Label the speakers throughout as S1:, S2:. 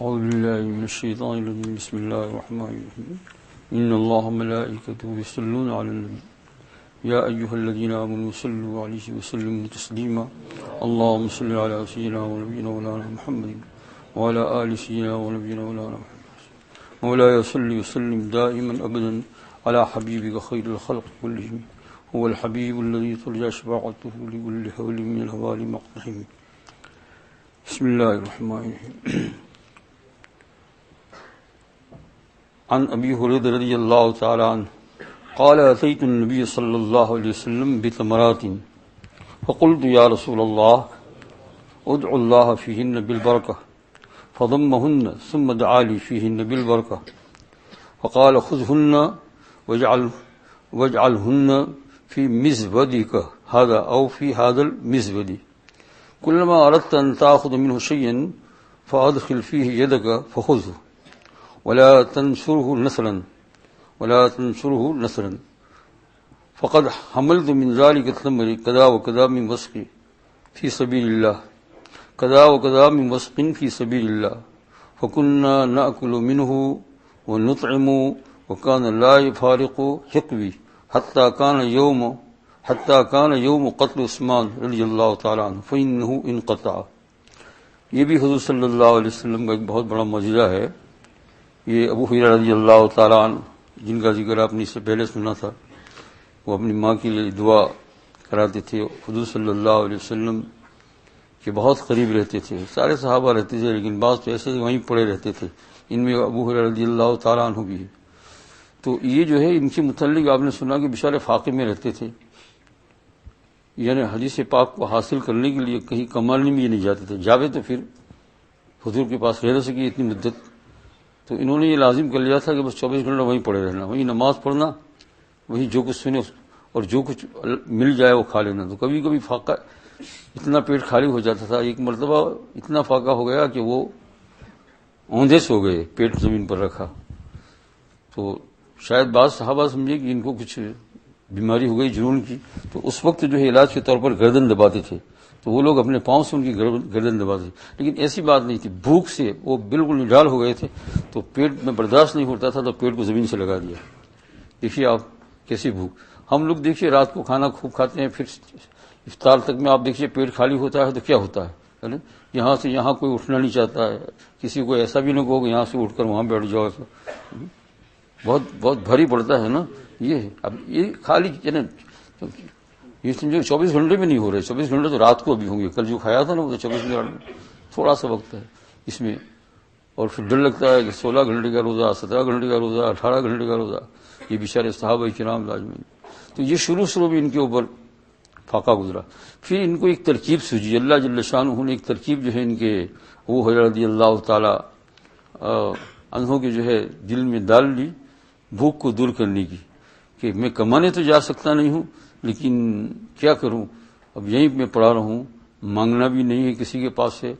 S1: أعوذ بالله من الشيطان الرجيم بسم الله الرحمن الرحيم إن الله وملائكته يصلون على النبي يا أيها الذين آمنوا صلوا عليه وسلموا تسليما اللهم صل على سيدنا ونبينا مولانا محمد وعلى آل سيدنا ونبينا مولانا محمد مولاي صل وسلم دائما أبدا على حبيبك خير الخلق كلهم هو الحبيب الذي ترجى شفاعته لكل حول من الهوال مقتحم بسم الله الرحمن الرحيم عن أبي هريرة رضي الله تعالى عنه قال أتيت النبي صلى الله عليه وسلم بتمرات فقلت يا رسول الله ادعو الله فيهن بالبركة فضمهن ثم دعا لي فيهن بالبركة فقال خذهن واجعلهن في مزودك هذا أو في هذا المزود كلما أردت أن تأخذ منه شيئا فأدخل فيه يدك فخذه ولا تنشره نثرا فقد حملت من ذلك التمر كذا وكذا من وسق في سبيل الله كذا وكذا من وسق في سبيل الله فكنا نأكل منه ونطعم وكان لا يفارق حقبي حتى كان يوم قتل عثمان رضی اللہ تعالیٰ عنہ فإنه انقطع. یہ بھی حضور صلی اللہ علیہ وسلم کا ایک بہت بڑا معجزہ ہے. یہ ابو ہریرہ رضی اللہ تعالیٰ عنہ جن کا ذکر آپ نے اس سے پہلے سنا تھا، وہ اپنی ماں کے لیے دعا کراتے تھے. حضور صلی اللہ علیہ وسلم کے بہت قریب رہتے تھے. سارے صحابہ رہتے تھے لیکن بعض تو ایسے وہیں پڑے رہتے تھے. ان میں ابو ہریرہ رضی اللہ تعالیٰ عنہ بھی ہے. تو یہ جو ہے ان کے متعلق آپ نے سنا کہ بیچارے فاقے میں رہتے تھے، یعنی حدیث پاک کو حاصل کرنے کے لیے کہیں کمانے بھی نہیں جاتے تھے. جاوے تو پھر حضور کے پاس رہ نہ سکے اتنی مدت، تو انہوں نے یہ لازم کر لیا تھا کہ بس 24 گھنٹہ وہیں پڑے رہنا، وہیں نماز پڑھنا، وہیں جو کچھ سنے اور جو کچھ مل جائے وہ کھا لینا. تو کبھی کبھی فاقہ اتنا پیٹ خالی ہو جاتا تھا. ایک مرتبہ اتنا فاقہ ہو گیا کہ وہ اوندھے سو گئے، پیٹ زمین پر رکھا. تو شاید بعض صحابہ سمجھے کہ ان کو کچھ بیماری ہو گئی جنون کی، تو اس وقت جو ہے علاج کے طور پر گردن دباتے تھے. تو وہ لوگ اپنے پاؤں سے ان کی گردن دباتے تھے، لیکن ایسی بات نہیں تھی. بھوک سے وہ بالکل نڈال ہو گئے تھے، تو پیٹ میں برداشت نہیں ہوتا تھا، تو پیٹ کو زمین سے لگا دیا. دیکھیے آپ کیسی بھوک. ہم لوگ دیکھیے رات کو کھانا خوب کھاتے ہیں، پھر افطار تک میں آپ دیکھیے پیٹ خالی ہوتا ہے تو کیا ہوتا ہے، یہاں سے یہاں کوئی اٹھنا نہیں چاہتا ہے. کسی کو ایسا بھی نہ کہو کہ یہاں سے اٹھ کر وہاں بیٹھ جاؤ، بہت بہت بھاری پڑتا ہے نا. یہ اب یہ خالی یہ سمجھو 24 گھنٹے میں نہیں ہو رہے. 24 گھنٹے تو رات کو ابھی ہوں گے. کل جو کھایا تھا نا وہ تو 24 گھنٹے تھوڑا سا وقت ہے اس میں. اور پھر ڈر لگتا ہے کہ 16 گھنٹے کا روزہ، 17 گھنٹے کا روزہ، 18 گھنٹے کا روزہ. یہ بیچارے صحابہ کرام لازمی. تو یہ شروع میں ان کے اوپر فاقہ گزرا. پھر ان کو ایک ترکیب سوجی. اللہ جل شانہ نے ایک ترکیب جو ہے ان کے ابو ہریرہ رضی اللہ تعالی عنہ کے جو ہے دل میں ڈال لی، بھوک کو دور کرنے کی، کہ میں کمانے تو جا سکتا نہیں ہوں لیکن کیا کروں، اب یہیں میں پڑا رہوں، مانگنا بھی نہیں ہے کسی کے پاس سے.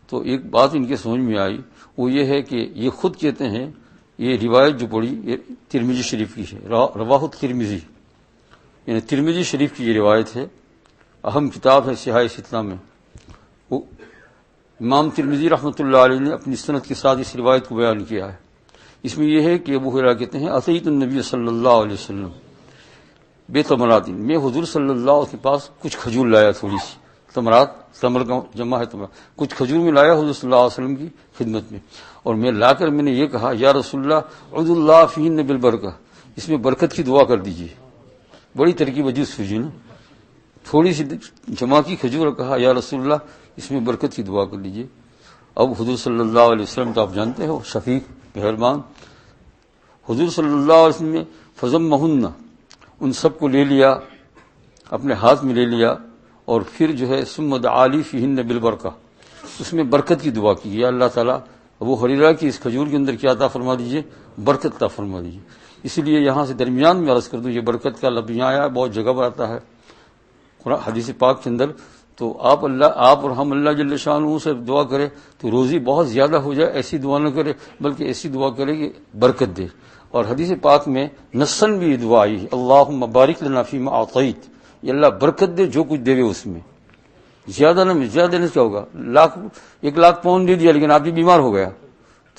S1: تو ایک بات ان کے سمجھ میں آئی، وہ یہ ہے کہ یہ خود کہتے ہیں، یہ روایت جو پڑھی یہ ترمذی شریف کی ہے، رواہ ترمذی، یعنی ترمذی شریف کی یہ روایت ہے. اہم کتاب ہے صحاح ستہ میں. وہ امام ترمذی رحمۃ اللہ علیہ نے اپنی سند کے ساتھ اس روایت کو بیان کیا ہے. اس میں یہ ہے کہ ابو ہریرہ کہتے ہیں اتیت النبی صلی اللہ علیہ وسلم بے تمرات، میں حضور صلی اللہ علیہ وسلم کے پاس کچھ کھجور لایا، تھوڑی سی تمرات، تمر کا جمع ہے تمرات، کچھ کھجور میں لایا حضور صلی اللہ علیہ وسلم کی خدمت میں. اور میں لا کر میں نے یہ کہا یا رسول اللہ عدو اللہ فیہن بالبرکہ، اس میں برکت کی دعا کر دیجیے. بڑی ترکیب عجیب سوجی نا. تھوڑی سی جمع کی کھجور، کہا یا رسول اللہ اس میں برکت کی دعا کر دیجیے. اب حضور صلی اللہ علیہ وسلم تو آپ جانتے ہو شفیق مہربان، حضور صلی اللہ علیہ وسلم نے فضمہن، ان سب کو لے لیا، اپنے ہاتھ میں لے لیا، اور پھر جو ہے ثم دعا لی فیہن بالبرکہ، اس میں برکت کی دعا کی. یا اللہ تعالیٰ ابو ہریرہ کی اس کھجور کے اندر کیا عطا فرما دیجیے، برکت عطا فرما دیجیے. اسی لیے یہاں سے درمیان میں عرض کر دوں، یہ برکت کا لفظ یہاں آیا ہے، بہت جگہ پر آتا ہے قرآن حدیث پاک کے اندر. تو آپ اور ہم اللہ جل شانہ سے دعا کرے تو روزی بہت زیادہ ہو جائے، ایسی دعا نہ کرے بلکہ ایسی دعا کرے کہ برکت دے. اور حدیث پاک میں نصاً بھی یہ دعا آئی ہے، اللہم بارک لنا فیما اعطیت، یہ اللہ برکت دے جو کچھ دے اس میں. زیادہ نہ زیادہ دینے سے کیا ہوگا، 1 لاکھ پاؤنڈ دے دیا لیکن آدمی بیمار ہو گیا،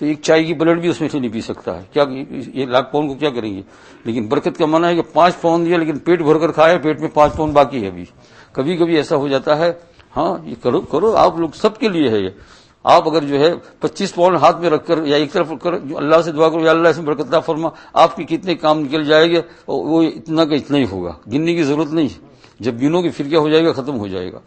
S1: تو ایک چائے کی پلیٹ بھی اس میں سے نہیں پی سکتا ہے. کیا یہ 1,00,000 پاؤنڈ کو کیا کریں گے؟ لیکن برکت کا معنی ہے کہ 5 پاؤنڈ دیا لیکن پیٹ بھر کر کھایا, پیٹ میں 5 پاؤنڈ باقی ہے ابھی. کبھی کبھی ایسا ہو جاتا ہے. ہاں یہ کرو آپ لوگ, سب کے لیے ہے یہ. آپ اگر جو ہے 25 پاؤنڈ ہاتھ میں رکھ کر یا ایک طرف رکھ کر جو اللہ سے دعا کرو, یا اللہ اس میں برکت عطا فرما, آپ کے کتنے کام نکل جائے گا, وہ اتنا کا اتنا ہی ہوگا, گننے کی ضرورت نہیں. جب گنو گے پھر کیا ہو جائے گا, ختم ہو جائے گا.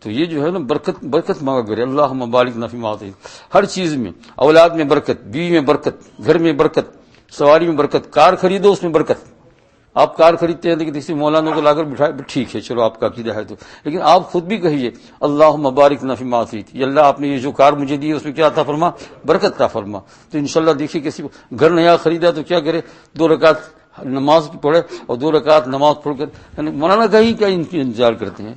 S1: تو یہ جو ہے نا برکت مانگا کرے. اللہم بارک لنا فیما اعطیت, ہر چیز میں, اولاد میں برکت, بیوی میں برکت, گھر میں برکت, سواری میں برکت, کار خریدو اس میں برکت. آپ کار خریدتے ہیں لیکن کسی مولانا کو لا کر بٹھائے, ٹھیک ہے چلو آپ کا عقیدہ ہے تو, لیکن آپ خود بھی کہیے اللہم بارک لنا فیما اعطیت, یا اللہ آپ نے یہ جو کار مجھے دی ہے اس میں کیا عطا فرما, برکت عطا فرما. تو انشاءاللہ دیکھیے کسی گھر نیا خریدا تو کیا کرے, 2 رکعت نماز پڑھے اور 2 رکعت نماز پڑھ کر مولانا کہیں کیا ان کی انتظار کرتے ہیں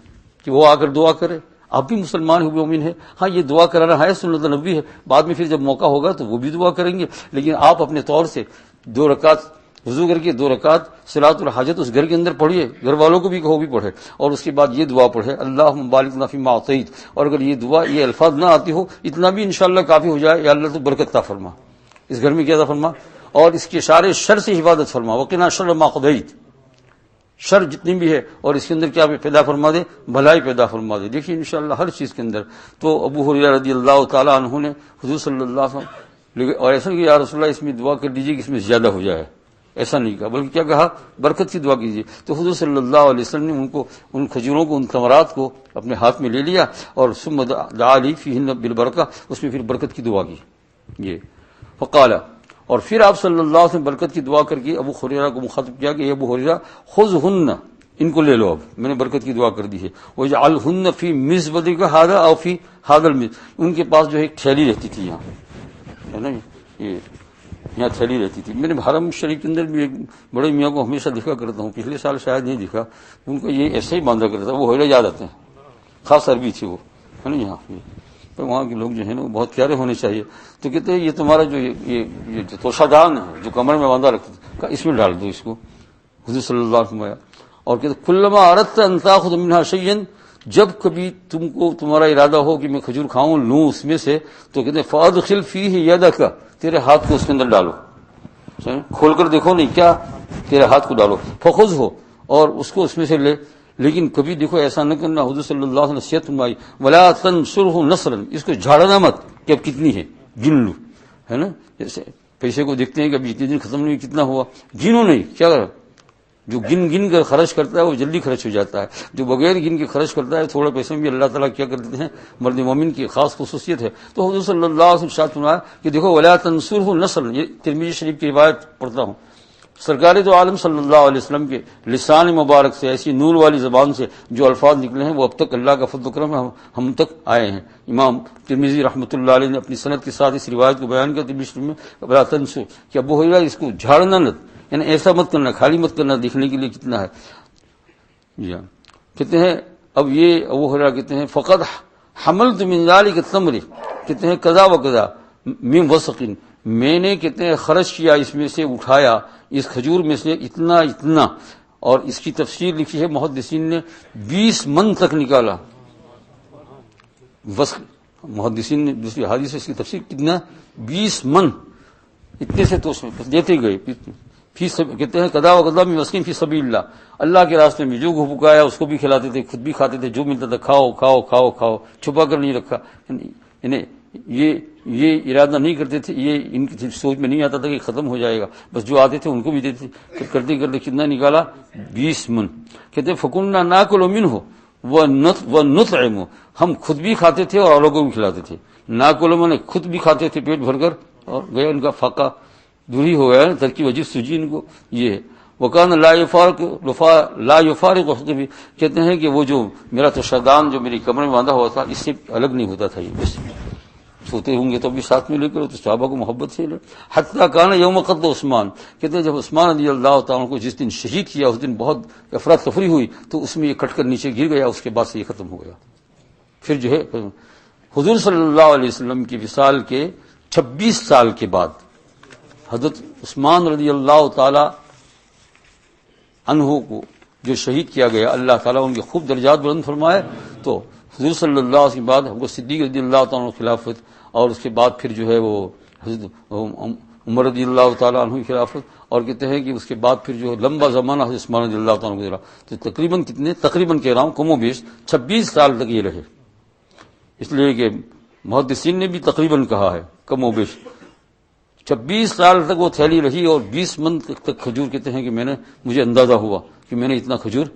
S1: کہ وہ آ کر دعا کرے. آپ بھی مسلمان ہوئے مومن ہے, ہاں یہ دعا کرانا ہے سنت نبوی ہے, بعد میں پھر جب موقع ہوگا تو وہ بھی دعا کریں گے. لیکن آپ اپنے طور سے 2 رکعت وضو کر کے 2 رکعت صلاۃ الحاجت اس گھر کے اندر پڑھیے, گھر والوں کو بھی کہو بھی پڑھے, اور اس کے بعد یہ دعا پڑھے اللہم بارک لنا فیما اعطیت. اور اگر یہ دعا, یہ الفاظ نہ آتی ہو, اتنا بھی انشاءاللہ کافی ہو جائے, یا اللہ تو برکت عطا فرما, اس گھر میں کیا عطا فرما, اور اس کے سارے شر سے حفاظت فرما. وقنا شر ما قضیت, شر جتنی بھی ہے, اور اس کے اندر کیا پیدا فرما دے, بھلائی پیدا فرما دے. دیکھیے انشاءاللہ ہر چیز کے اندر. تو ابو ہریرہ رضی اللہ تعالیٰ عنہ نے حضور صلی اللہ علیہ وسلم, اور ایسا کہ یا رسول اللہ اس میں دعا کر دیجیے کہ اس میں زیادہ ہو جائے, ایسا نہیں کہا, بلکہ کیا کہا, برکت کی دعا کیجیے. تو حضور صلی اللہ علیہ وسلم نے ان کھجوروں کو, ان ثمرات کو اپنے ہاتھ میں لے لیا, اور ثم دعا لی فیہن بالبرکہ, اس میں پھر برکت کی دعا کی. یہ فقال, اور پھر آپ صلی اللہ علیہ وسلم برکت کی دعا کر کے ابو ہریرہ کو مخاطب کیا کہ ابو ہریرہ خذہن, ان کو لے لو, اب میں نے برکت کی دعا کر دی ہے. وجعلہن فی مزبدک ھذا او فی ھذا المزبد, ان کے پاس جو ہے ایک تھیلی رہتی تھی یہاں, ہے نا, یہ یہاں تھیلی رہتی تھی. میں نے حرم شریف کے اندر بھی ایک بڑے میاں کو ہمیشہ دیکھا کرتا ہوں, پچھلے سال شاید نہیں دیکھا, ان کو یہ ایسے ہی باندھا کرتا تھا. وہ ہریرہ یاد آتے ہیں, خاص عربی تھی وہ, ہے نا. یہاں تو وہاں کے لوگ جو ہیں نا وہ بہت پیارے ہونے چاہیے. تو کہتے ہیں یہ تمہارا جو یہ توشہ دان ہے جو کمر میں باندھا رکھتے تھے, اس میں ڈال دو اس کو. حضور صلی اللہ علیہ وسلم, اور کہتے کلما اردت ان تاخذ منها شيئا, جب کبھی تم کو تمہارا ارادہ ہو کہ میں کھجور کھاؤں لوں اس میں سے, تو کہتے ہیں فادخل فیہ یدک, تیرے ہاتھ کو اس کے اندر ڈالو, کھول کر دیکھو نہیں کیا, تیرے ہاتھ کو ڈالو, فخذ ہو, اور اس کو اس میں سے لے. لیکن کبھی دیکھو ایسا نہ کرنا, حضور صلی اللہ علیہ وسلم نصیحت فرمائی, ولا تنصرہ نصرا, اس کو جھاڑنا مت کہ اب کتنی ہے, گن لو, ہے نا. جیسے پیسے کو دیکھتے ہیں کہ ابھی اتنے دن ختم نہیں, کتنا ہوا, گنو نہیں. کیا جو گن کر خرچ کرتا ہے وہ جلدی خرچ ہو جاتا ہے, جو بغیر گن کے خرچ کرتا ہے تھوڑے پیسے میں بھی اللہ تعالیٰ کیا کر دیتے ہیں, مرد مومن کی خاص خصوصیت ہے. تو حضور صلی اللہ علیہ وسلم ارشاد فرمایا کہ دیکھو ولا تنصرہ نصرا, یہ ترمذی شریف کی روایت پڑھتا ہوں. سرکار تو عالم صلی اللہ علیہ وسلم کے لسان مبارک سے, ایسی نور والی زبان سے جو الفاظ نکلے ہیں وہ اب تک اللہ کا فضل و کرم ہم تک آئے ہیں. امام ترمذی رحمۃ اللہ علیہ نے اپنی سند کے ساتھ اس روایت کو بیان کیا ترمذی شریف میں, ولا تنصرہ, کہ ابو ہریرہ اس کو جھاڑنا نہ, یعنی ایسا مت کرنا, خالی مت کرنا, دیکھنے کے لیے کتنا ہے. جی ہاں, کہتے ہیں اب یہ ابو ہریرہ کہتے ہیں فقد حملت من ذلک التمر, کہتے ہیں قضا و قضا من وسق, میں نے کہتے ہیں خرچ کیا, اس میں سے اٹھایا, اس کھجور میں سے اتنا اتنا. اور اس کی تفسیر لکھی ہے محدثین نے 20 من تک نکالا. وسق محدثین نے دوسری حدیث سے اس کی تفسیر کتنا, 20 من, اتنے سے تو اس میں دیتے گئے. کہتے ہیں قضا و قضا من وسق فی سبیل اللہ, اللہ کے راستے میں جو پکایا اس کو بھی کھلاتے تھے, خود بھی کھاتے تھے, جو ملتا تھا کھاؤ کھاؤ کھاؤ کھاؤ, چھپا کر نہیں رکھا. یعنی یہ ارادہ نہیں کرتے تھے, یہ ان کی سوچ میں نہیں آتا تھا کہ ختم ہو جائے گا, بس جو آتے تھے ان کو بھی دیتے تھے. کرتے کرتے کتنا نکالا, 20 من. کہتے فکنا ناکل منہ ونطعم, ہم خود بھی کھاتے تھے اور اوروں کو بھی کھلاتے تھے. ناکل من خود بھی کھاتے تھے پیٹ بھر کر, اور گیا ان کا فاقہ دور ہی ہو گیا نا, ترکی وجہ سوجی ان کو. یہ ہے وکان لا یفارق حقبی, کہتے ہیں کہ وہ جو میرا تشدان جو میری کمر میں باندھا ہوا تھا اس سے الگ نہیں ہوتا تھا. یہ بس سوتے ہوں گے تو بھی ساتھ میں لے کر, تو صحابہ کو محبت سے لے. حتیٰ کان یوم قتل عثمان, کہتے ہیں جب عثمان رضی اللہ تعالیٰ کو جس دن شہید کیا, اس دن بہت افراتفری ہوئی, تو اس میں یہ کٹ کر نیچے گر گیا, اس کے بعد سے یہ ختم ہو گیا. پھر جو ہے حضور صلی اللہ علیہ وسلم کی وصال کے 26 سال کے بعد حضرت عثمان رضی اللہ تعالی عنہ کو جو شہید کیا گیا, اللہ تعالیٰ ان کے خوب درجات بلند فرمائے. تو حضور صلی اللہ علیہ وسلم کے بعد ہم کو صدیق رضی اللہ تعالیٰ عنہ خلافت, اور اس کے بعد پھر جو ہے وہ حضرت عمر رضی اللہ تعالیٰ عنہ کی خلافت، اور کہتے ہیں کہ اس کے بعد پھر جو ہے لمبا زمانہ حضرت عثمان رضی اللہ تعالیٰ عنہ گزرا، تو تقریباً کہہ رہا ہوں کم و بیش 26 سال تک یہ رہے. اس لیے کہ محدثین نے بھی تقریباً کہا ہے کم و بیش 26 سال تک وہ تھیلی رہی، اور 20 من تک کھجور کہتے ہیں کہ مجھے اندازہ ہوا کہ میں نے اتنا کھجور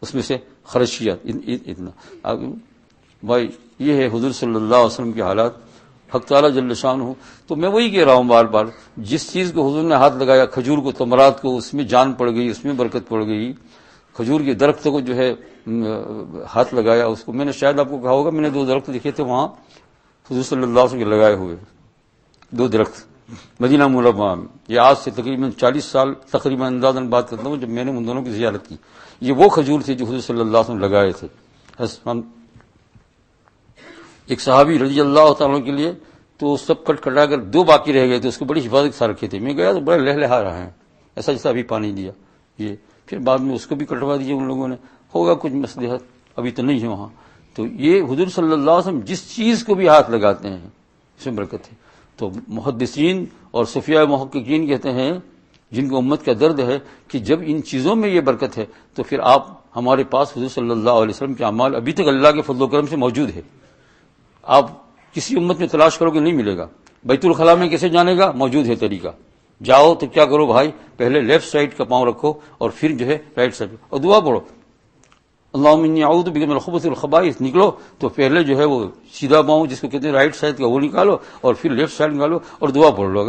S1: اس میں سے خرچ کیا. اتنا بھائی یہ ہے حضور صلی اللہ علیہ وسلم کے حالات، حق تعالیٰ جل شان ہو. تو میں وہی کہہ رہا ہوں بار بار، جس چیز کو حضور نے ہاتھ لگایا، کھجور کو، تمرات کو، اس میں جان پڑ گئی، اس میں برکت پڑ گئی. کھجور کے درخت کو جو ہے ہاتھ لگایا اس کو، میں نے شاید آپ کو کہا ہوگا، میں نے 2 درخت دیکھے تھے وہاں حضور صلی اللہ علیہ وسلم کے لگائے ہوئے 2 درخت مدینہ منورہ میں. یہ آج سے تقریباً 40 سال تقریباً اندازاً بات کرتا ہوں جب میں نے ان دونوں کی زیارت کی. یہ وہ کھجور تھے جو حضور صلی اللہ علیہ وسلم لگائے تھے. ایک صحابی رضی اللہ تعالیٰ کے لیے تو سب کٹا کر 2 باقی رہ گئے تھے، اس کو بڑی حفاظت کے ساتھ رکھے تھے. میں گیا تو بڑا لہلہا رہا ہے، ایسا جیسا ابھی پانی دیا. یہ پھر بعد میں اس کو بھی کٹوا دیا ان لوگوں نے، ہوگا کچھ مصلحت، ابھی تو نہیں ہے وہاں. تو یہ حضور صلی اللہ علیہ وسلم جس چیز کو بھی ہاتھ لگاتے ہیں اس میں برکت ہے. تو محدثین اور صوفیاء محققین کہتے ہیں جن کو امت کا درد ہے کہ جب ان چیزوں میں یہ برکت ہے تو پھر آپ ہمارے پاس حضور صلی اللہ علیہ وسلم کے اعمال ابھی تک اللہ کے فضل و کرم سے موجود ہے. آپ کسی امت میں تلاش کرو گے نہیں ملے گا. بیت الخلاء میں کیسے جانے گا؟ موجود ہے طریقہ. جاؤ تو کیا کرو بھائی، پہلے لیفٹ سائڈ کا پاؤں رکھو اور پھر جو ہے رائٹ سائڈ، اور دعا پڑھو اللہم انی اعوذ بک من الخبث والخبائث. نکلو تو پہلے جو ہے وہ سیدھا پاؤں جس کو کہتے ہیں رائٹ سائڈ کا وہ نکالو، اور پھر لیفٹ سائڈ نکالو اور دعا پڑھ لو.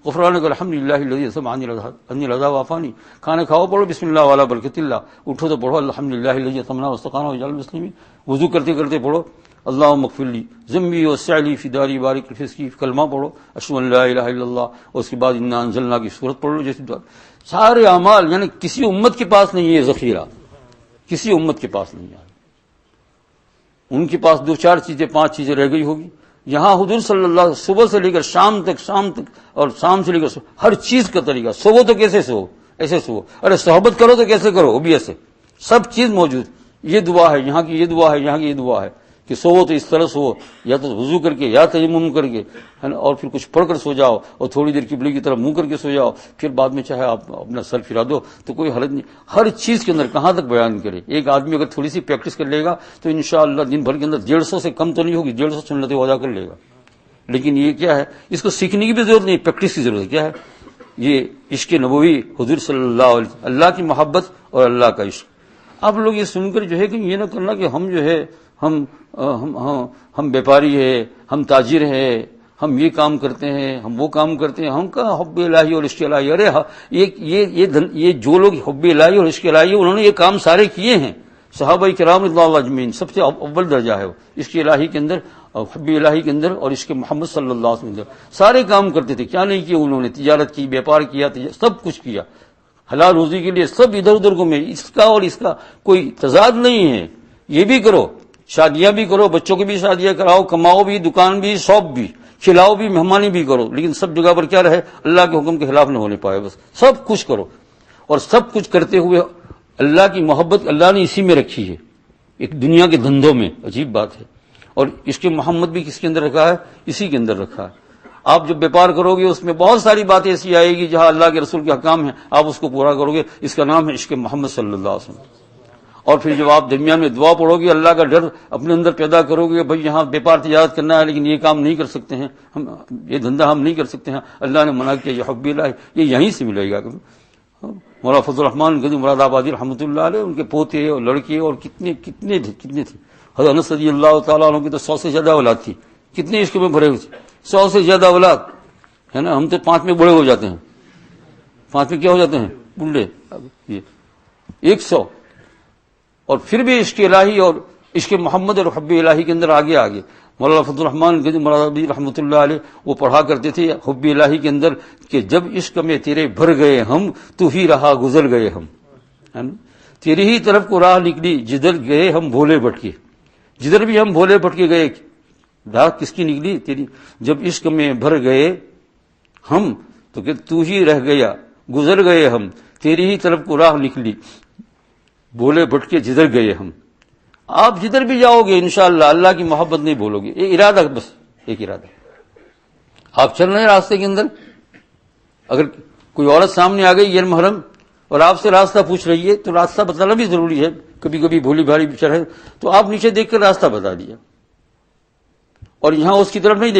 S1: غفرانک الحمدللہ الذی اذهب عنی العذاب وعافانی. کھانا کھاؤ پڑھو بسم اللہ والا برکت اللہ. اٹھو تو پڑھو الحمدللہ الذی اطمأننا واستقانا وجعل المسلمین. وضو کرتے کرتے پڑھو اللہم اغفر لی ذنبی وسع لی فی داری بارک فی رزقی. کلمہ پڑھو اشہد ان لا الہ الا اللہ، اور اس کے بعد انا انزلنا کی سورت پڑھ لو. جیسے سارے اعمال، یعنی کسی امت کے پاس نہیں ہے ذخیرہ، کسی امت کے پاس نہیں ہے. ان کے پاس 2-4 چیزیں 5 چیزیں رہ گئی ہوگی. یہاں حضور صلی اللہ علیہ وسلم صبح سے لے کر شام تک اور شام سے لے کر ہر چیز کا طریقہ. سو تو کیسے سو، ایسے سو. ارے صحبت کرو تو کیسے کرو، وہ بھی ایسے. سب چیز موجود. یہ دعا ہے یہاں کی، یہ دعا ہے یہاں کی، یہ دعا ہے کہ سو تو اس طرح سو، یا تو وضو کر کے یا تیمم کر کے، اور پھر کچھ پڑھ کر سو جاؤ، اور تھوڑی دیر قبلے کی طرف منہ کر کے سو جاؤ. پھر بعد میں چاہے آپ اپنا سر پھرا دو تو کوئی حرج نہیں. ہر چیز کے اندر کہاں تک بیان کرے. ایک آدمی اگر تھوڑی سی پریکٹس کر لے گا تو انشاءاللہ دن بھر کے اندر 150 سے کم تو نہیں ہوگی، 150 سنتیں ادا کر لے گا. لیکن یہ کیا ہے، اس کو سیکھنے کی بھی ضرورت نہیں، پریکٹس کی ضرورت ہے. کیا ہے یہ عشق نبوی، حضور صلی اللہ علیہ وسلم، اللہ کی محبت اور اللہ کا عشق. آپ لوگ یہ سن کر جو ہے کہ یہ نہ کرنا کہ ہم جو ہے ہم بیپاری ہے، ہم تاجر ہے، ہم یہ کام کرتے ہیں، ہم وہ کام کرتے ہیں، ہم کا حب الہی اور عشق الہی. ارے یہ جو لوگ حب الہی اور عشق الہی انہوں نے یہ کام سارے کیے ہیں. صحابہ کرام رضی اللہ اجمعین سب سے اول درجہ ہے وہ عشق الہی کے اندر، حب الہی کے اندر اور عشق محمد صلی اللہ علیہ وسلم کے اندر. سارے کام کرتے تھے. کیا نہیں کیا انہوں نے؟ تجارت کی، بیپار کیا، سب کچھ کیا حلال روزی کے لیے. سب ادھر ادھر گھومے. اس کا اور اس کا کوئی تضاد نہیں ہے. یہ بھی کرو، شادیاں بھی کرو، بچوں کی بھی شادیاں کراؤ، کماؤ بھی، دکان بھی، شاپ بھی، کھلاؤ بھی، مہمانی بھی کرو. لیکن سب جگہ پر کیا رہے؟ اللہ کے حکم کے خلاف نہ ہونے پائے. بس سب کچھ کرو، اور سب کچھ کرتے ہوئے اللہ کی محبت اللہ نے اسی میں رکھی ہے، ایک دنیا کے دھندوں میں. عجیب بات ہے. اور اس کے محمد بھی کس کے اندر رکھا ہے؟ اسی کے اندر رکھا ہے. آپ جب بیپار کرو گے اس میں بہت ساری باتیں ایسی آئے گی جہاں اللہ کے رسول کے احکام ہیں، آپ اس کو پورا کرو گے. اس کا نام ہے عشق محمد صلی اللہ علیہ وسلم. اور پھر جب آپ درمیان میں دعا پڑھو گے، اللہ کا ڈر اپنے اندر پیدا کرو گے. بھائی یہاں بیپار تجارت کرنا ہے لیکن یہ کام نہیں کر سکتے ہیں، ہم یہ دھندا ہم نہیں کر سکتے ہیں، اللہ نے منع کیا. یہ حب الہی یہ یہیں سے ملے گا. مولانا فضل الرحمان گنج مراد آبادی رحمۃ اللہ علیہ، ان کے پوتے اور لڑکے اور کتنے تھے. حضرت انس رضی اللہ تعالیٰ عنہ کی تو 100 سے زیادہ اولاد تھی. کتنے عشق میں بھرے ہوئے تھے، 100 سے زیادہ اولاد ہے نا. ہم تو 5 میں بوڑھے ہو جاتے ہیں، 5 میں کیا ہو جاتے ہیں؟ بوڑھے. یہ 100، اور پھر بھی عشق الہی اور عشق محمد اور حب الہی کے اندر آگے. مولانا فضل الرحمان گنج مراد آبادی رحمۃ اللہ علیہ وہ پڑھا کرتے تھے حب الہی کے اندر کہ جب عشق میں تیرے بھر گئے ہم، تو ہی رہا گزر گئے ہم. تیری ہی طرف کو راہ نکلی جدھر گئے ہم بھولے بھٹکے. جدھر بھی ہم بھولے بھٹکے گئے، راہ کس کی نکلی؟ تیری. جب عشق میں بھر گئے ہم تو کہ تو ہی رہ گیا گزر گئے ہم، تیری ہی طرف کو راہ نکلی بھولے بھٹکے جدھر گئے ہم. آپ جدھر بھی جاؤ گے انشاءاللہ اللہ کی محبت نہیں بھولو گے. ایک ارادہ، بس ایک ارادہ. آپ چل رہے ہیں راستے کے اندر، اگر کوئی عورت سامنے آ گئی غیر محرم اور آپ سے راستہ پوچھ رہی ہے تو راستہ بتانا بھی ضروری ہے، کبھی کبھی بھولی بھاری چڑھے تو آپ نیچے دیکھ کر راستہ بتا دیا، اور یہاں اس کی طرف نہیں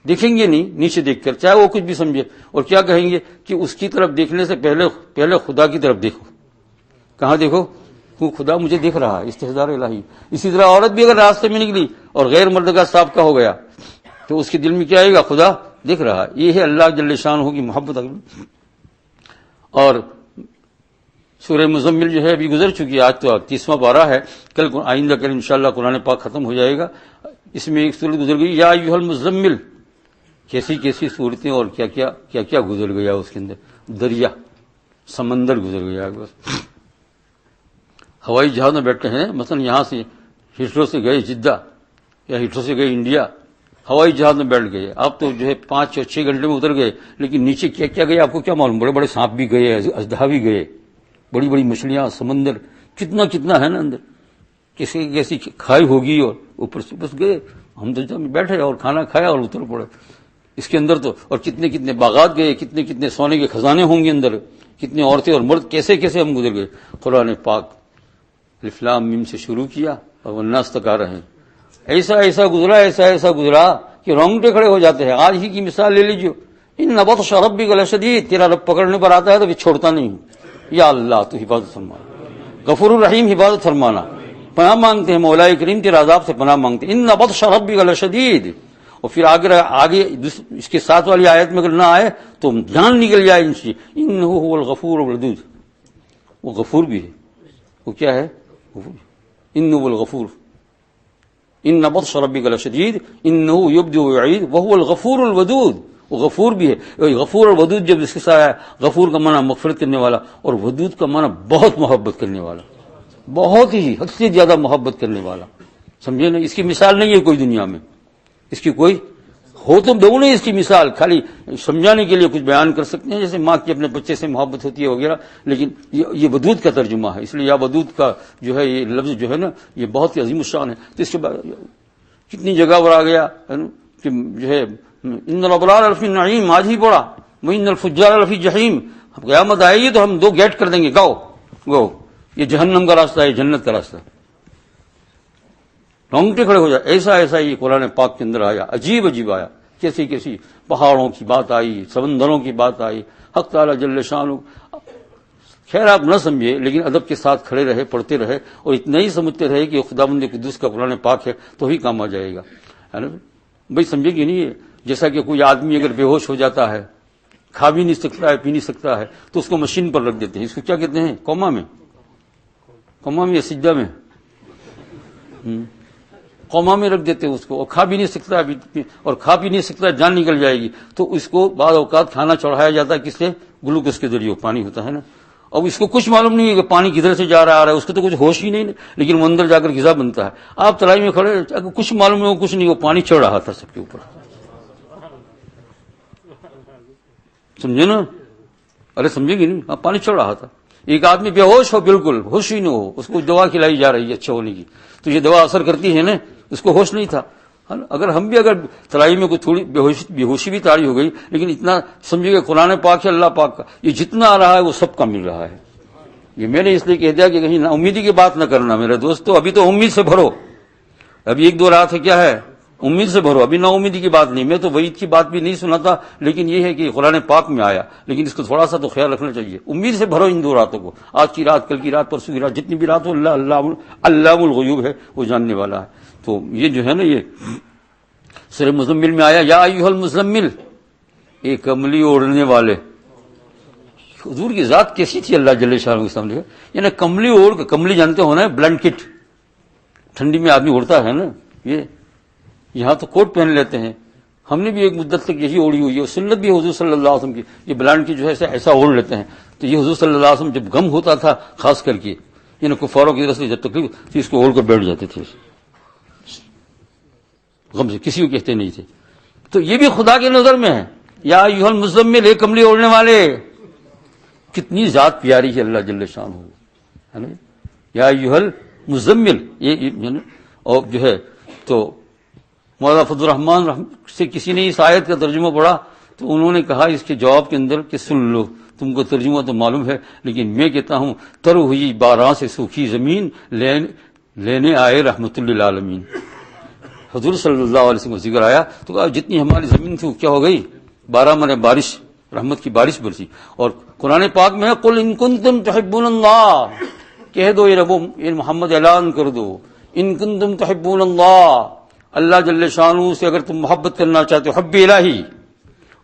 S1: دیکھیں گے نہیں، نیچے دیکھ کر چاہے وہ کچھ بھی سمجھے، اور کیا کہیں گے کہ اس کی طرف دیکھنے سے پہلے خدا کی طرف دیکھو۔ کہاں دیکھو؟ وہ خدا مجھے دیکھ رہا ہے، استحضار الہی۔ اسی طرح عورت بھی اگر راستے میں نکلی اور غیر مرد کا سابقہ ہو گیا تو اس کے دل میں کیا آئے گا؟ خدا دیکھ رہا ہے۔ یہ ہے اللہ جل شانہ کی محبت۔ اور سورہ مزمل جو ہے ابھی گزر چکی ہے، آج تو 30واں پارہ ہے، کل آئندہ کل انشاءاللہ قرآن پاک ختم ہو جائے گا۔ اس میں ایک صورت گزر گئی، یا ایھا المزمل، کیسی صورتیں اور کیا گزر گیا اس کے اندر، دریا سمندر گزر گیا۔ بس ہوائی جہاز میں بیٹھے ہیں، مثلا یہاں سے ہیٹرو سے گئے جدہ یا ہیٹرو سے گئے انڈیا، ہوائی جہاز میں بیٹھ گئے، آپ تو جو ہے 5 اور 6 گھنٹے میں اتر گئے، لیکن نیچے کیا گئے آپ کو کیا معلوم؟ بڑے بڑے سانپ بھی گئے، اژدہا بھی گئے، بڑی بڑی مچھلیاں، سمندر کتنا ہے نا اندر، کیسی کھائی ہوگی، اور اوپر سے بس گئے ہم تو بیٹھے اور کھانا کھایا اور اتر پڑے اس کے اندر تو۔ اور کتنے باغات گئے، کتنے سونے کے خزانے ہوں گے اندر، کتنے عورتیں اور مرد، کیسے ہم گزر گئے۔ قرآن پاک الف لام میم سے شروع کیا اور والناس تک آ رہے ہیں، ایسا گزرا کہ رونگٹے کھڑے ہو جاتے ہیں۔ آج ہی کی مثال لے لیجیے، ان بطش ربک لشدید، تیرا رب پکڑنے پر آتا ہے تو پھر چھوڑتا نہیں ہوں۔ یا اللہ تو حفاظت فرمانا، غفور الرحیم حفاظت فرمانا، پناہ مانگتے ہیں مولا کریم تیرے عذاب سے پناہ مانگتے ہیں۔ ان بطش ربک لشدید، اور پھر آگے اس کے ساتھ والی آیت میں اگر نہ آئے تو جان نکل جائے ان سے، انہ هو الغفور الودود، وہ غفور بھی ہے، وہ کیا ہے؟ انہ هو الغفور، ان بطش ربک لشدید انہ یبدئ ویعید وهو الغفور الودود، وہ غفور بھی ہے۔ غفور اور ودود جب اس کے ساتھ ہے، غفور کا معنی مغفرت کرنے والا، اور ودود کا معنی بہت محبت کرنے والا، بہت ہی حد سے زیادہ محبت کرنے والا، سمجھے نا؟ اس کی مثال نہیں ہے کوئی دنیا میں، اس کی کوئی ہو تو دو نہیں، اس کی مثال خالی سمجھانے کے لیے کچھ بیان کر سکتے ہیں، جیسے ماں کی اپنے بچے سے محبت ہوتی ہے وغیرہ، لیکن یہ ودود کا ترجمہ ہے، اس لیے یا ودود کا جو ہے یہ لفظ جو ہے نا یہ بہت ہی عظیم الشان ہے۔ تو اس کے بعد کتنی جگہ پر آ گیا کہ جو ہے ان الابرار لفی نعیم، آج ہی پڑا، وان الفجار لفی جحیم، قیامت آئے گی تو ہم 2 گیٹ کر دیں گے، گو یہ جہنم کا راستہ ہے، جنت کا راستہ، رونگٹے کھڑے ہو جائے۔ ایسا یہ قرآن پاک کے اندر آیا، عجیب آیا، کیسی پہاڑوں کی بات آئی، سمندروں کی بات آئی، حق تعالی جل شانہ۔ خیر آپ نہ سمجھے لیکن ادب کے ساتھ کھڑے رہے، پڑھتے رہے، اور اتنا ہی سمجھتے رہے کہ خداوند قدوس کا قرآن پاک ہے تو ہی کام آ جائے گا، ہے نا بھائی؟ سمجھے کہ نہیں ہے؟ جیسا کہ کوئی آدمی اگر بے ہوش ہو جاتا ہے، کھا بھی نہیں سکتا ہے، پی نہیں سکتا ہے، تو اس کو مشین پر رکھ دیتے ہیں، اس کو کیا کہتے ہیں؟ کوما میں یا سجدہ میں، کوما میں رکھ دیتے ہیں اس کو، اور کھا بھی نہیں سکتا ہے، اور کھا بھی نہیں سکتا ہے، جان نکل جائے گی، تو اس کو بعض اوقات کھانا چڑھایا جاتا ہے، کس سے؟ گلوکوز کے ذریعے، پانی ہوتا ہے نا، اب اس کو کچھ معلوم نہیں ہے کہ پانی کدھر سے جا رہا ہے، اس کو تو کچھ ہوش ہی نہیں، لیکن وہ اندر جا کر غذا بنتا ہے۔ آپ ترائی میں کھڑے، کچھ معلوم نہیں، کچھ نہیں، وہ پانی چڑھ رہا تھا سب کے اوپر، سمجھے نا؟ ارے سمجھے گی نہیں؟ آپ پانی چڑھ رہا تھا۔ ایک آدمی بے ہوش ہو، بالکل ہوش ہی نہ ہو، اس کو دوا کھلائی جا رہی ہے اچھا ہونے کی، تو یہ دوا اثر کرتی ہے نا، اس کو ہوش نہیں تھا۔ اگر ہم بھی ترائی میں کوئی تھوڑی بے ہوشی بھی طاری ہو گئی، لیکن اتنا سمجھے کہ قرآن پاک ہے، اللہ پاک کا یہ جتنا آ رہا ہے وہ سب کا مل رہا ہے۔ یہ میں نے اس لیے کہہ دیا کہ کہیں نا امیدی کی بات نہ کرنا میرے دوستو، ابھی تو امید سے بھرو، ابھی 1-2 رات ہے، کیا ہے؟ امید سے بھرو، ابھی نا امیدی کی بات نہیں۔ میں تو وعید کی بات بھی نہیں سناتا، لیکن یہ ہے کہ قرآن پاک میں آیا، لیکن اس کو تھوڑا سا تو خیال رکھنا چاہیے۔ امید سے بھرو ان 2 راتوں کو، آج کی رات، کل کی رات، پرسوں کی رات، جتنی بھی رات ہو، اللہ الغیوب ہے، وہ جاننے والا ہے۔ تو یہ جو ہے نا یہ سورہ مزمل میں آیا، یا ایھا المزمل، ایک کملی اوڑھنے والے۔ حضور کی ذات کیسی تھی اللہ جل شانہ کے سامنے، یعنی کملی اوڑھ کے، کملی جانتے ہو نا، بلینکٹ، ٹھنڈی میں آدمی اڑتا ہے نا، یہ یہاں تو کوٹ پہن لیتے ہیں، ہم نے بھی ایک مدت تک یہی اوڑھی ہوئی ہے، سنت بھی حضور صلی اللہ علیہ وسلم کی، یہ بلینکٹ جو ہے ایسا اوڑھ لیتے ہیں۔ تو یہ حضور صلی اللہ علیہ وسلم جب غم ہوتا تھا خاص کر کے، یعنی کفاروں کی طرف سے جب تکلیف تھی، اس کو اوڑھ کر بیٹھ جاتے تھے، غم سے کسی کو کہتے نہیں تھے۔ تو یہ بھی خدا کی نظر میں ہے، یا ایھا المزمل، ایک کملی اوڑھنے والے۔ کتنی ذات پیاری ہے اللہ جل شانہ، ہے نا؟ یا ایھا المزمل، یہ اور جو ہے تو مولانا فضل الرحمان سے کسی نے اس آیت کا ترجمہ پڑھا تو انہوں نے کہا اس کے جواب کے اندر کہ سن لو، تم کو ترجمہ تو معلوم ہے، لیکن میں کہتا ہوں تر ہوئی بارہ سے سوکھی زمین لینے آئے رحمت للعالمین۔ حضور صلی اللہ علیہ وسلم کا ذکر آیا تو کہا جتنی ہماری زمین تھی وہ کیا ہو گئی؟ بارہ مانے بارش، رحمت کی بارش برسی۔ اور قرآن پاک میں ہے قل ان کنتم تحبون اللہ، کہہ دو یہ ربو یہ محمد اعلان کر دو، ان کنتم تحبون اللہ، اللہ جل شانہ سے اگر تم محبت کرنا چاہتے ہو، حب الہی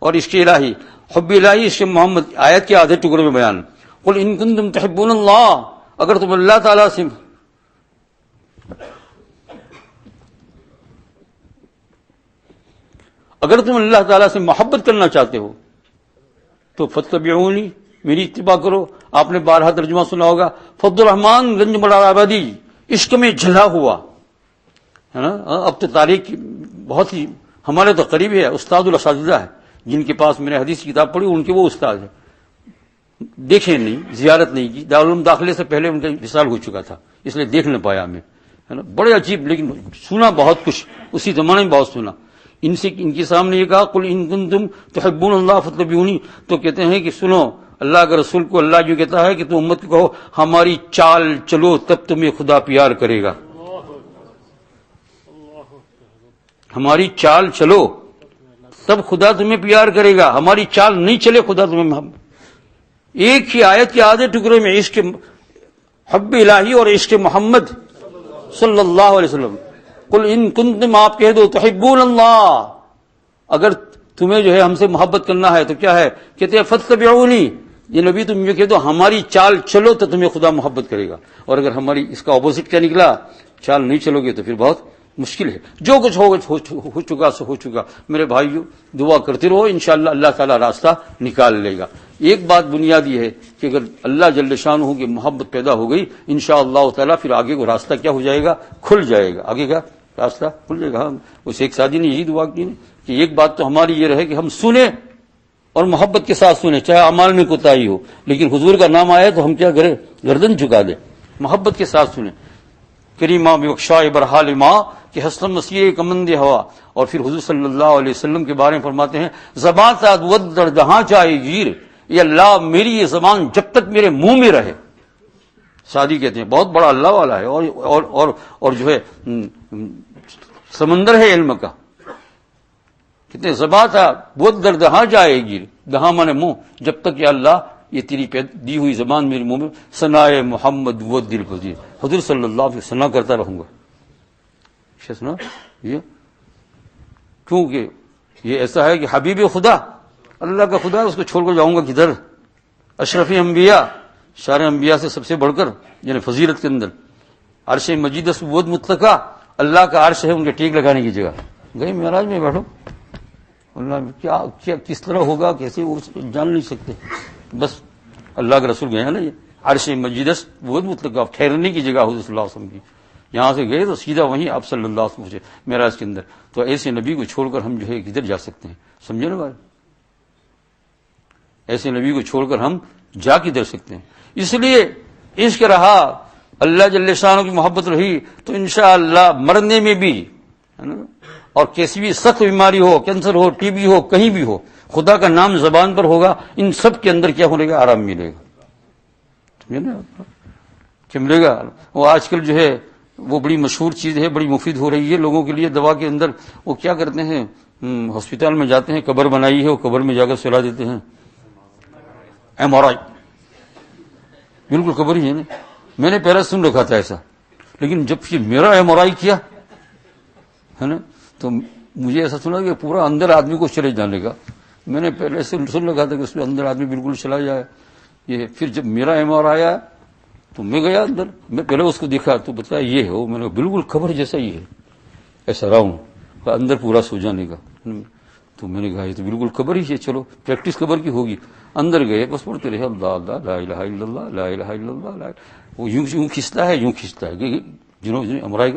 S1: اور عشق الہی، حب الہی عشق محمد، آیت کے آدھے ٹکڑے میں بیان، قل ان کنتم تحبون اللہ، اگر تم اللہ تعالیٰ سے اگر تم اللہ تعالیٰ سے محبت کرنا چاہتے ہو تو فاتبعونی، میری اتباع کرو۔ آپ نے بارہا ترجمہ سنا ہوگا، فضل الرحمان گنج بڑا آبادی عشق میں جھلا ہوا ہے نا۔ اب تو تاریخ بہت ہی ہمارے تو قریب ہے، استاد الاساتذہ ہے، جن کے پاس میں نے حدیث کی کتاب پڑھی ان کے وہ استاد ہے، دیکھے نہیں، زیارت نہیں کی، دارالعلوم داخلے سے پہلے ان کا وصال ہو چکا تھا، اس لیے دیکھ نہ پایا میں، ہے نا۔ بڑے عجیب، لیکن سنا بہت کچھ، اسی زمانے میں بہت سنا۔ ان کے سامنے یہ کہا قل ان کنتم تحبون اللہ فاتبعونی، تو کہتے ہیں کہ سنو، اللہ کے رسول کو اللہ جو کہتا ہے کہ تم امت کو کہو ہماری چال چلو تب تمہیں خدا پیار کرے گا، ہماری چال چلو تب خدا تمہیں پیار کرے گا، ہماری چال نہیں چلے خدا تمہیں۔ ایک ہی آیت کے آدھے ٹکڑے میں عشق حب الہی اور عشق محمد صلی اللہ علیہ وسلم، قل ان کنتم، آپ کہہ دو تحبون اللہ، اگر تمہیں جو ہے ہم سے محبت کرنا ہے تو کیا ہے، کہتے ہیں فاتبعونی، یہ نبی تم یہ کہہ دو ہماری چال چلو تو تمہیں خدا محبت کرے گا، اور اگر ہماری اس کا اپوزٹ کیا نکلا، چال نہیں چلو گے تو پھر بہت مشکل ہے۔ جو کچھ ہو چکا سو ہو چکا، میرے بھائیو دعا کرتے رہو، انشاءاللہ اللہ تعالیٰ راستہ نکال لے گا۔ ایک بات بنیادی ہے کہ اگر اللہ جل شانہ کی محبت پیدا ہو گئی انشاءاللہ تعالیٰ پھر آگے کو راستہ کیا ہو جائے گا، کھل جائے گا، آگے کا راستہ کھل جائے گا۔ اس ایک ساتھی نے یہی دعا کی کہ ایک بات تو ہماری یہ رہے کہ ہم سنیں اور محبت کے ساتھ سنیں، چاہے اعمال میں کوتاہی ہو، لیکن حضور کا نام آئے تو ہم کیا کریں، گردن جھکا دیں، محبت کے ساتھ سنیں۔ کریمہ بخشا برحال ماں کہ حسن مسیح کمند ہوا، اور پھر حضور صلی اللہ علیہ وسلم کے بارے میں فرماتے ہیں زبان تا ود در دہاں چاہے گیر، یہ اللہ میری یہ زبان جب تک میرے منہ میں رہے۔ سعدی کہتے ہیں بہت بڑا اللہ والا ہے، اور جو ہے سمندر ہے علم کا، کتنے زبان تھا ود در دہاں جائے گیر، دہاں مانے منہ، جب تک یا اللہ یہ تیری دی ہوئی زبان میرے منہ میں، ثنائے محمد و دل پذیر، حضور صلی اللہ علیہ وسلم ثنا کرتا رہوں گا۔ سنا یہ کیونکہ یہ ایسا ہے کہ حبیب خدا، اللہ کا خدا، اس کو چھوڑ کر جاؤں گا کدھر؟ اشرف انبیاء، سارے انبیاء سے سب سے بڑھ کر یعنی فضیلت کے اندر عرش مجید سبوت مطلقہ، اللہ کا عرش ہے ان کے ٹیک لگانے کی جگہ، گئے معراج میں بیٹھو، اللہ کیا کس طرح ہوگا کیسے وہ جان نہیں سکتے، بس اللہ کے رسول گئے ہیں نا، یہ عرش مجید سبوت مطلقہ ٹھہرنے کی جگہ حضور صلی اللہ علیہ وسلم کی، یہاں سے گئے تو سیدھا وہیں آپ صلی اللہ علیہ وسلم معراج کے اندر، تو ایسے نبی کو چھوڑ کر ہم جو ہے کدھر جا سکتے ہیں؟ سمجھے نا بھائی، ایسے نبی کو چھوڑ کر ہم جا کدھر سکتے ہیں؟ اس لیے عشق رہا، اللہ جل شانہ کی محبت رہی تو انشاءاللہ مرنے میں بھی، ہے نا، اور کیسی بھی سخت بیماری ہو، کینسر ہو، ٹی بی ہو، کہیں بھی ہو، خدا کا نام زبان پر ہوگا، ان سب کے اندر کیا ہونے گا، آرام ملے گا۔ سمجھے نا کیا ملے گا؟ وہ آج کل جو ہے وہ بڑی مشہور چیز ہے، بڑی مفید ہو رہی ہے لوگوں کے لیے، دوا کے اندر وہ کیا کرتے ہیں، ہاسپٹل میں جاتے ہیں، قبر بنائی ہے، وہ قبر میں جا کر سلا دیتے ہیں، ایم آر آئی، بالکل قبر ہی ہے نا۔ میں نے پہلے سن رکھا تھا ایسا، لیکن جب یہ میرا ایم آر آئی کیا ہے نا تو مجھے ایسا سنا کہ پورا اندر آدمی کو چلے جانے کا، میں نے پہلے سن رکھا تھا کہ اس میں اندر آدمی بالکل چلا جائے، یہ پھر جب میرا ایم آر آیا تو میں گیا اندر، میں پہلے اس کو دیکھا تو بتایا یہ ہے، وہ میں نے بالکل قبر جیسا ہی ہے، ایسا رہا ہوں اندر پورا سو جانے کا، تو میں نے کہا یہ تو بالکل قبر ہی ہے، چلو پریکٹس قبر کی ہوگی۔ اندر گئے بس پڑھتے رہے اللہ اللہ لا الہ الا اللہ لا الہ الا اللہ لا، وہ یوں کھینچتا ہے، یوں کھینچتا ہے، جنہوں امرائی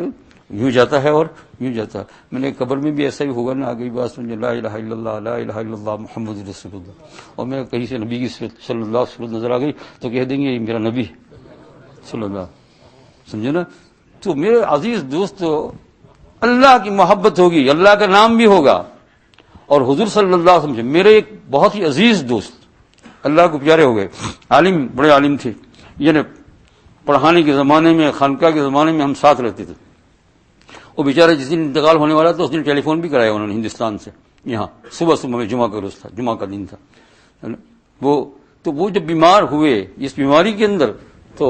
S1: یوں جاتا ہے اور یوں جاتا ہے۔ میں نے قبر میں بھی ایسا ہی ہوگا نا، آگئی بات سمجھے، لا الہ الا اللہ لا الہ الا اللہ محمد رسول اللہ، اور میں کہیں سے نبی کی صلی اللہ علیہ وسلم نظر آ گئی تو کہہ دیں گے یہ میرا نبی صلی اللہ، سمجھے نا۔ تو میرے عزیز دوستو، اللہ کی محبت ہوگی، اللہ کا نام بھی ہوگا. اور حضور صلی اللہ علیہ وسلم میرے ایک بہت ہی عزیز دوست اللہ کو پیارے ہو گئے، عالم، بڑے عالم تھے، یعنی پڑھانے کے زمانے میں، خانقاہ کے زمانے میں ہم ساتھ رہتے تھے. وہ بیچارے جس دن انتقال ہونے والا تھا اس دن ٹیلی فون بھی کرایا انہوں نے ہندوستان سے، یہاں صبح میں جمعہ کا روز تھا، جمعہ کا دن تھا. وہ جب بیمار ہوئے اس بیماری کے اندر، تو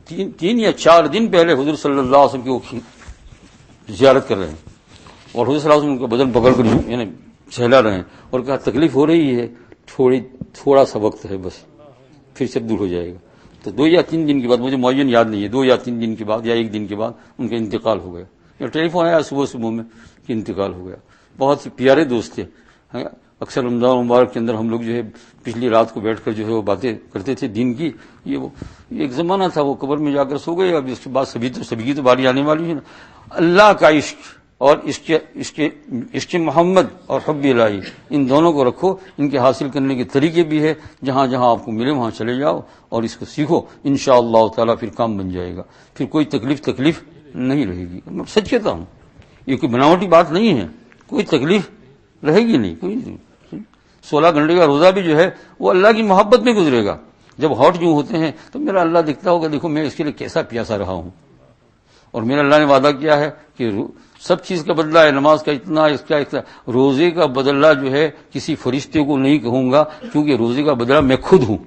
S1: 3 یا 4 دن پہلے حضور صلی اللہ علیہ وسلم کی وہ زیارت کر رہے ہیں، اور حضور صلی اللہ علیہ وسلم ان کا بدن پکڑ کر یعنی سہلا رہے ہیں، اور کہا تکلیف ہو رہی ہے، تھوڑا سا وقت ہے بس، پھر سب دور ہو جائے گا. تو 2 یا 3 دن کے بعد، مجھے معین یاد نہیں ہے، 2 یا 3 دن کے بعد یا 1 دن کے بعد ان کا انتقال ہو گیا. ٹیلی فون آیا صبح میں کہ انتقال ہو گیا. بہت ہی پیارے دوست تھے. اکثر رمضان مبارک کے اندر ہم لوگ جو ہے پچھلی رات کو بیٹھ کر جو ہے وہ باتیں کرتے تھے دین کی. یہ ایک زمانہ تھا، وہ قبر میں جا کر سو گئے. اب اس کے بعد سبھی کی تو باری آنے والی ہے نا. اللہ کا عشق اور عشق محمد اور حب الہی، ان دونوں کو رکھو. ان کے حاصل کرنے کے طریقے بھی ہے، جہاں جہاں آپ کو ملے وہاں چلے جاؤ اور اس کو سیکھو. انشاءاللہ تعالیٰ پھر کام بن جائے گا، پھر کوئی تکلیف نہیں رہے گی. میں سچ کہتا ہوں، یہ کوئی بناوٹی بات نہیں ہے، کوئی تکلیف رہے گی نہیں. کوئی 16 گھنٹے کا روزہ بھی جو ہے وہ اللہ کی محبت میں گزرے گا. جب ہاٹ یوں ہوتے ہیں تو میرا اللہ دیکھتا ہوگا، دیکھو میں اس کے لیے کیسا پیاسا رہا ہوں. اور میرا اللہ نے وعدہ کیا ہے کہ سب چیز کا بدلہ ہے، نماز کا اتنا، اس کا اتنا. روزے کا بدلہ جو ہے کسی فرشتے کو نہیں کہوں گا، کیونکہ روزے کا بدلہ میں خود ہوں.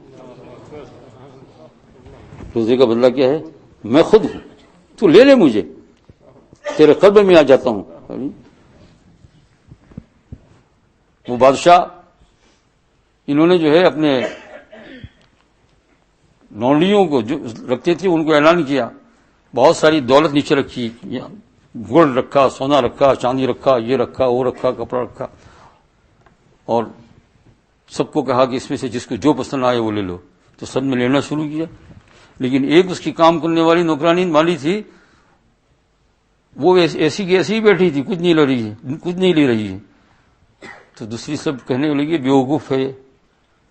S1: روزے کا بدلہ کیا ہے؟ میں خود ہوں. تو لے مجھے، تیرے قلب میں آ جاتا ہوں. وہ بادشاہ، انہوں نے جو ہے اپنے لونڈیوں کو جو رکھتے تھے ان کو اعلان کیا، بہت ساری دولت نیچے رکھی، گولڈ رکھا، سونا رکھا، چاندی رکھا، یہ رکھا، وہ رکھا، کپڑا رکھا، اور سب کو کہا کہ اس میں سے جس کو جو پسند آئے وہ لے لو. تو سب نے لینا شروع کیا. لیکن ایک اس کی کام کرنے والی نوکرانی والی تھی، وہ ایسی کی ایسی ہی بیٹھی تھی، کچھ نہیں لے رہی ہے. تو دوسری سب کہنے لگی بیوقوف ہے،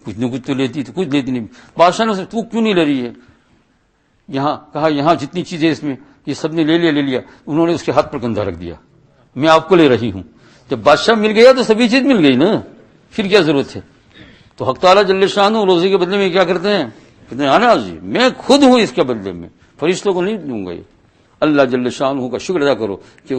S1: کچھ نہ کچھ تو لیتی، تو کچھ لیتی نہیں. بادشاہ نے تو کیوں نہیں لے رہی ہے؟ یہاں جتنی چیزیں اس میں، یہ سب نے لے لیا. انہوں نے اس کے ہاتھ پر کندھا رکھ دیا، میں آپ کو لے رہی ہوں. جب بادشاہ مل گیا تو سبھی چیز مل گئی نا، پھر کیا ضرورت ہے؟ تو حق تعالیٰ جل شانہ روزے کے بدلے میں کیا کرتے ہیں؟ کہتے ہیں آنا جی میں خود ہوں اس کے بدلے میں، فرشتوں کو نہیں دوں گا. یہ اللہ جل شانہ کا شکر ادا کرو کہ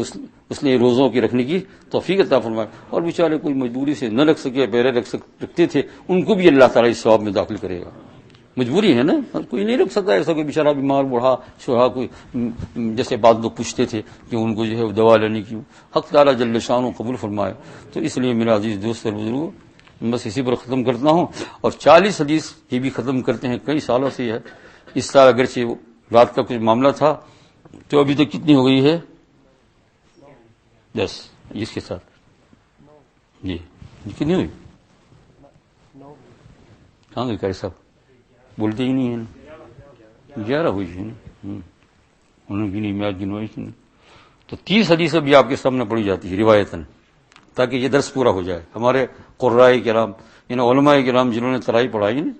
S1: اس نے روزوں کی رکھنے کی توفیق عطا فرمائے. اور بیچارے کوئی مجبوری سے نہ رکھ سکے، پیرے رکھتے تھے، ان کو بھی اللہ تعالیٰ اس ثواب میں داخل کرے گا. مجبوری ہے نا، کوئی نہیں رکھ سکتا. ایسا کوئی بیچارہ بیمار بوڑھا شوہا، کوئی جیسے بعض لوگ پوچھتے تھے کہ ان کو جو ہے دوا لینے کی، حق تعالیٰ جل شانہ قبول فرمائے. تو اس لیے میرا عزیز دوست اور بزرگوں، بس اسی پر ختم کرتا ہوں. اور 40 حدیث یہ بھی ختم کرتے ہیں، کئی سالوں سے ہے. اس سال اگرچہ رات کا کچھ معاملہ تھا، تو ابھی تک کتنی ہو گئی ہے؟ 10 اس کے ساتھ جی کتنی ہوئی؟ کہاں گئی کاری صاحب؟ بولتے ہی نہیں ہیں. 11 ہوئی ہے انہوں نے گنی، میں گنوائی تھی. تو 30 حدیث ابھی آپ کے سامنے پڑھی جاتی ہے روایتاً، تاکہ یہ درس پورا ہو جائے. ہمارے قرائے کرام، یعنی علماء کرام جنہوں نے ترائی پڑھائی نا،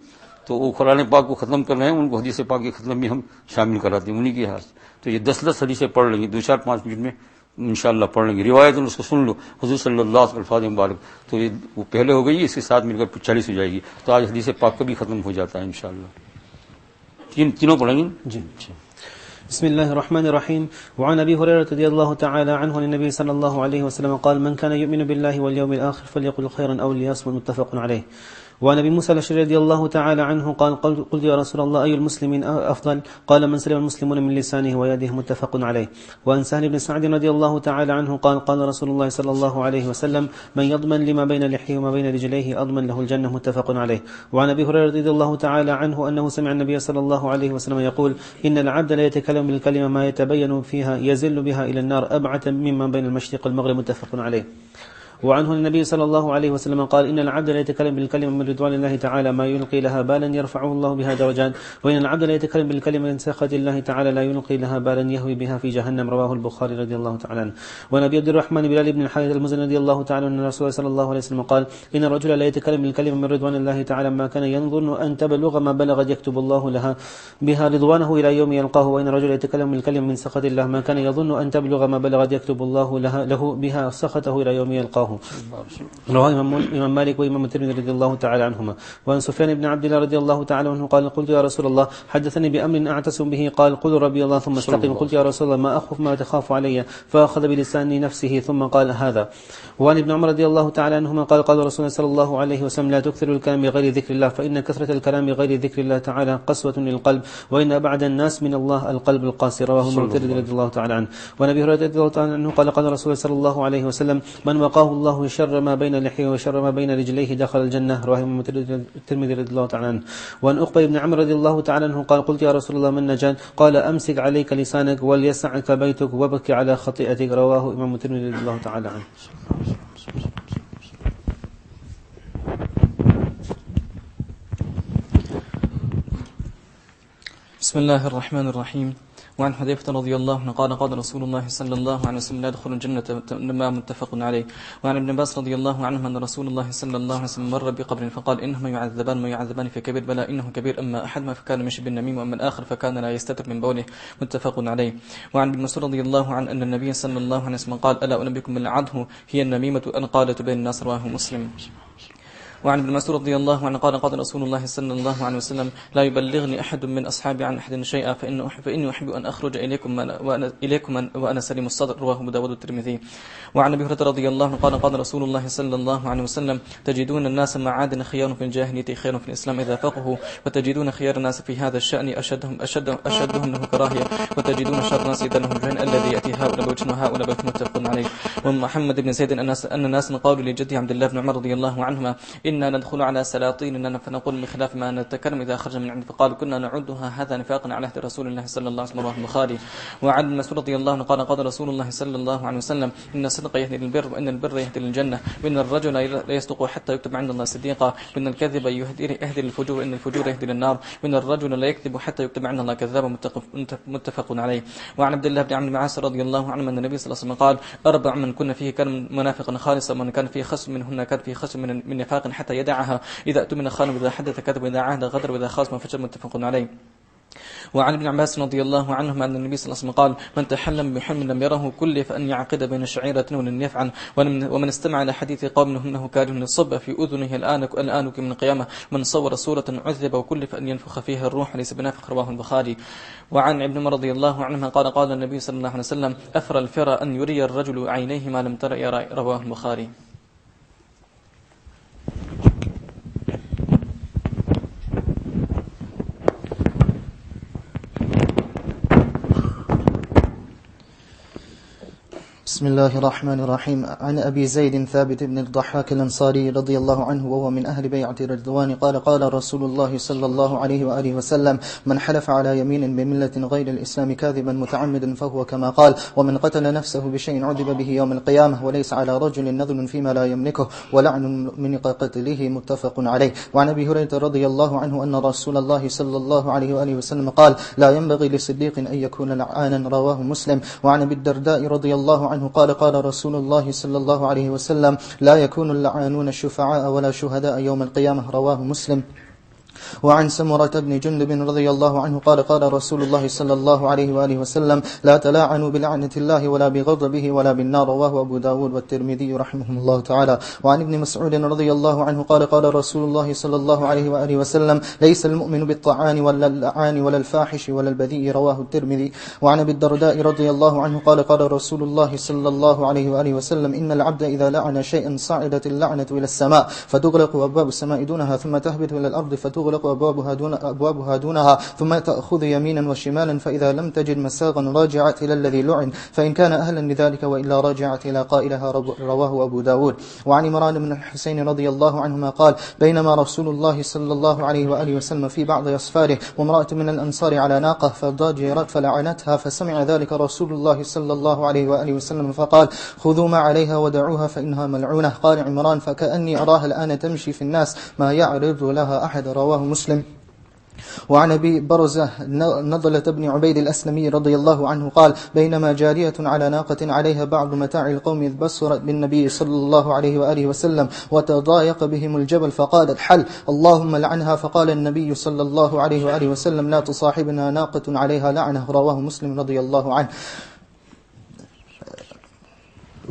S1: تو وہ قرآن پاک کو ختم کر رہے ہیں، ان کو حدیث پاک کے ختم بھی ہم شامل کراتے ہیں انہی کے ہاتھ. تو یہ 10 حدیثیں پڑھ لیں گے، 2-4-5 منٹ میں انشاءاللہ پڑھ لیں گے. روایت اس کو سن لو، حضور صلی اللہ علیہ وسلم الفاظ مبارک. تو یہ وہ پہلے ہو گئی، اس کے ساتھ مل کر 40 ہو جائے گی. تو آج حدیث پاک کا بھی ختم ہو جاتا ہے انشاءاللہ. تینوں پڑھیں گے جی.
S2: بسم الله الرحمن الرحيم. وعن أبي هريرة رضي الله تعالى عنه عن النبي صلى الله عليه وسلم قال من كان يؤمن بالله واليوم الآخر فليقل خيرا أو ليصمت. متفق عليه. وعن ابي موسى الاشعري رضي الله تعالى عنه قال قلت يا رسول الله اي المسلمين افضل؟ قال من سلم المسلمون من لسانه ويده. متفق عليه. وعن سهل بن سعد رضي الله تعالى عنه قال قال رسول الله صلى الله عليه وسلم من يضمن لما بين لحيه وما بين رجليه اضمن له الجنه. متفق عليه. وعن ابي هريره رضي الله تعالى عنه انه سمع النبي صلى الله عليه وسلم يقول ان العبد لا يتكلم بالكلمه ما يتبين فيها يزل بها الى النار ابعد مما بين المشرق والمغرب. متفق عليه. وعنه النبي صلى الله عليه وسلم قال إن العبد لا يتكلم بالكلمة من رضوان الله تعالى ما يلقي لها بالا يرفعه الله بها درجات، وإن العبد لا يتكلم بالكلمة من سخط الله تعالى لا يلقي لها بالا يهوي بها في جهنم. رواه البخاري رضي الله تعالى عنه. وعن أبي عبد الرحمن بلال بن الحارث المزني رضي الله تعالى عنه أن رسول الله صلى الله عليه وسلم قال إن الرجل لا يتكلم بالكلمة من رضوان الله تعالى ما كان ينظن أن تبلغ ما بلغت يكتب الله لها بها رضوانه إلى يوم يلقاه، وإن الرجل يتكلم بالكلمة من سخط الله ما كان يظن أن تبلغ ما بلغت يكتب الله له بها سخطه إلى يوم يلقاه. رواه الإمام مالك وإمام الترمذي رضي الله تعالى عنهما. وعن سفيان بن عبد الله رضي الله تعالى عنه قال قلت يا رسول الله حدثني بأمر أعتصم به، قال قل ربي الله ثم استقم. قلت يا رسول الله ما أخف ما تخاف علي، فأخذ بلسان نفسه ثم قال هذا. وعن ابن عمر رضي الله تعالى عنهما قال قال رسول الله صلى الله عليه وسلم لا تكثر الكلام بغير ذكر الله، فإن كثرة الكلام بغير ذكر الله تعالى قسوة للقلب، وإن أبعد الناس من الله القلب القاسي. رواه الترمذي رضي الله تعالى عنه. وعن أبي هريرة رضي الله تعالى عنه قال قال رسول الله صلى الله عليه وسلم من وقاه الله شر ما بين لحيه وشر ما بين رجليه دخل الجنة. رواه الترمذي رضي الله تعالى عنه. وعن عقبة بن عمرو رضي الله تعالى عنه قال قلت يا رسول الله من نجاة؟ قال أمسك عليك لسانك وليسعك بيتك وابك على خطيئتك. رواه إمام الترمذي رضي الله تعالى عنه.
S3: بسم الله الرحمن الرحيم. وعن حذيفة رضي الله عنه قال قال رسول الله صلى الله عليه وسلم لا يدخل الجنة ما متفق عليه. وعن ابن عباس رضي الله عنه أن رسول الله صلى الله عليه وسلم مر بقبر فقال إنهما يعذبان ما يعذبان في كبير، بلى إنه كبير، أما أحدهما فكان مشي بالنميم وأما الآخر فكان لا يستتر من بوله، متفق عليه. وعن ابن مسعود رضي الله عنه أن النبي صلى الله عليه وسلم قال ألا أنبئكم بالعدو هي النميمة أنقالة بين الناس. رواه مسلم. وعن ابن مسعود رضي الله عنه قال قال رسول الله صلى الله عليه وسلم لا يبلغني أحد من أصحابي عن أحد شيئا فإني أحب أن أخرج إليكم وأنا سليم الصدر. رواه أبو داود والترمذي. وعن أبي هريرة رضي الله عنه قال قال رسول الله صلى الله عليه وسلم تجدون الناس معادن خيار في الجاهلية خير في الإسلام إذا فقهوا، وتجدون خيار الناس في هذا الشأن أشدهم له كراهية، وتجدون شر الناس إذا لهم جهل الذي يأتي هؤلاء بوجه وهؤلاء بوجه، متفق عليه. ومحمد بن زيد أن ناس قالوا لجدي عبد الله بن عمر رضي الله عنهما إنا ندخل على سلاطيننا فنقول بخلاف ما نتكلم إذا خرج من عند، فقالوا كنا نعدها هذا نفاقا على عهد رسول الله صلى الله عليه وسلم. رواه البخاري. وعن ابن مسعود رضي الله عنه قال قال رسول الله صلى الله عليه وسلم إن الصدق يهدي للبر وإن البر يهدي للجنة، وإن الرجل لا يصدق حتى يكتب عند الله صديقا، وإن الكذب يهدي للفجور وإن الفجور يهدي للنار، وإن الرجل لا يكذب حتى يكتب عند الله كذابا، متفق عليه. وعن عبد الله بن عمرو بن العاص رضي الله عنه أن النبي صلى الله عليه وسلم قال أربع من كن فيه كان منافقا خالصا، ومن كان فيه خصم منهن كان فيه خصم من نفاق حتى يدعها، إذا أؤتمن خان وإذا حدث كذب وإذا عاهد غدر وإذا خاصم فجر، متفق عليه. وعن ابن عباس رضي الله عنهما أن النبي صلى الله عليه وسلم قال من تحلم بحلم لم يره كله فأن يعقد بين شعيرة ولن يفعل، ومن استمع إلى حديث قوم إنه كاره للصب في أذنه الآن من القيامة، من صور صورة عذب وكل فأن ينفخ فيها الروح ليس بنافخ. رواه البخاري. وعن ابن عمر رضي الله عنهما قال قال النبي صلى الله عليه وسلم أفرى الفرى أن يري الرجل عينيه ما لم تر يرى. رواه البخاري.
S4: بسم الله الرحمن الرحيم. عن أبي زيد ثابت بن الضحاك الأنصاري رضي الله عنه وهو من أهل بيعة الرضوان قال قال رسول الله صلى الله عليه وآله وسلم من حلف على يمين بملة غير الإسلام كاذبا متعمدا فهو كما قال، ومن قتل نفسه بشيء عذب به يوم القيامة، وليس على رجل نذل فيما لا يملكه ولعن من قتله، متفق عليه. وعن أبي هريرة رضي الله عنه أن رسول الله صلى الله عليه وآله وسلم قال لا ينبغي لصديق أن يكون لعانا. رواه مسلم. وعن أبي الدرداء رضي الله عنه قال قال رسول الله صلى الله عليه وسلم لا يكون اللعانون الشفعاء ولا شهداء يوم القيامة. رواه مسلم. وعن سمرة بن جندب رضي الله عنه قال قال رسول الله صلى الله عليه وآله وسلم لا تلاعنوا بلعنة الله ولا بغضبه ولا بالنار. رواه أبو داود والترمذي رحمهم الله تعالى. وعن ابن مسعود رضي الله عنه قال قال رسول الله صلى الله عليه وآله وسلم ليس المؤمن بالطعان ولا اللعان ولا الفاحش ولا البذيء. رواه الترمذي. وعن أبي الدرداء رضي الله عنه قال قال رسول الله صلى الله عليه وآله وسلم إن العبد إذا لعن شيئا صعدت اللعنة إلى السماء فتغلق أبواب السماء دونها ثم تهبط إلى الأرض فتغلق تغلق أبوابها دونها ثم تأخذ يمينا وشمالا فإذا لم تجد مساغا راجعت إلى الذي لعن فإن كان أهلا لذلك وإلا راجعت إلى قائلها. رواه أبو داود. وعن عمران بن الحسين رضي الله عنهما قال بينما رسول الله صلى الله عليه وآله وسلم في بعض أسفاره وامرأة من الأنصار على ناقة فضجرت فلعنتها فسمع ذلك رسول الله صلى الله عليه وآله وسلم فقال خذوا ما عليها ودعوها فإنها ملعونة. قال عمران فكأني أراها الآن تمشي في الناس ما يعرض لها أحد. رواه مسلم. وعن أبي برزة نضلة بن عبيد الأسلمي رضي الله عنه قال بينما جارية على ناقة عليها بعض متاع القوم إذ بصرت بالنبي صلى الله عليه وآله وسلم وتضايق بهم الجبل فقالت حل اللهم لعنها فقال النبي صلى الله عليه وآله وسلم لا تصاحبنا ناقة عليها لعنة. رواه مسلم رضي الله عنه.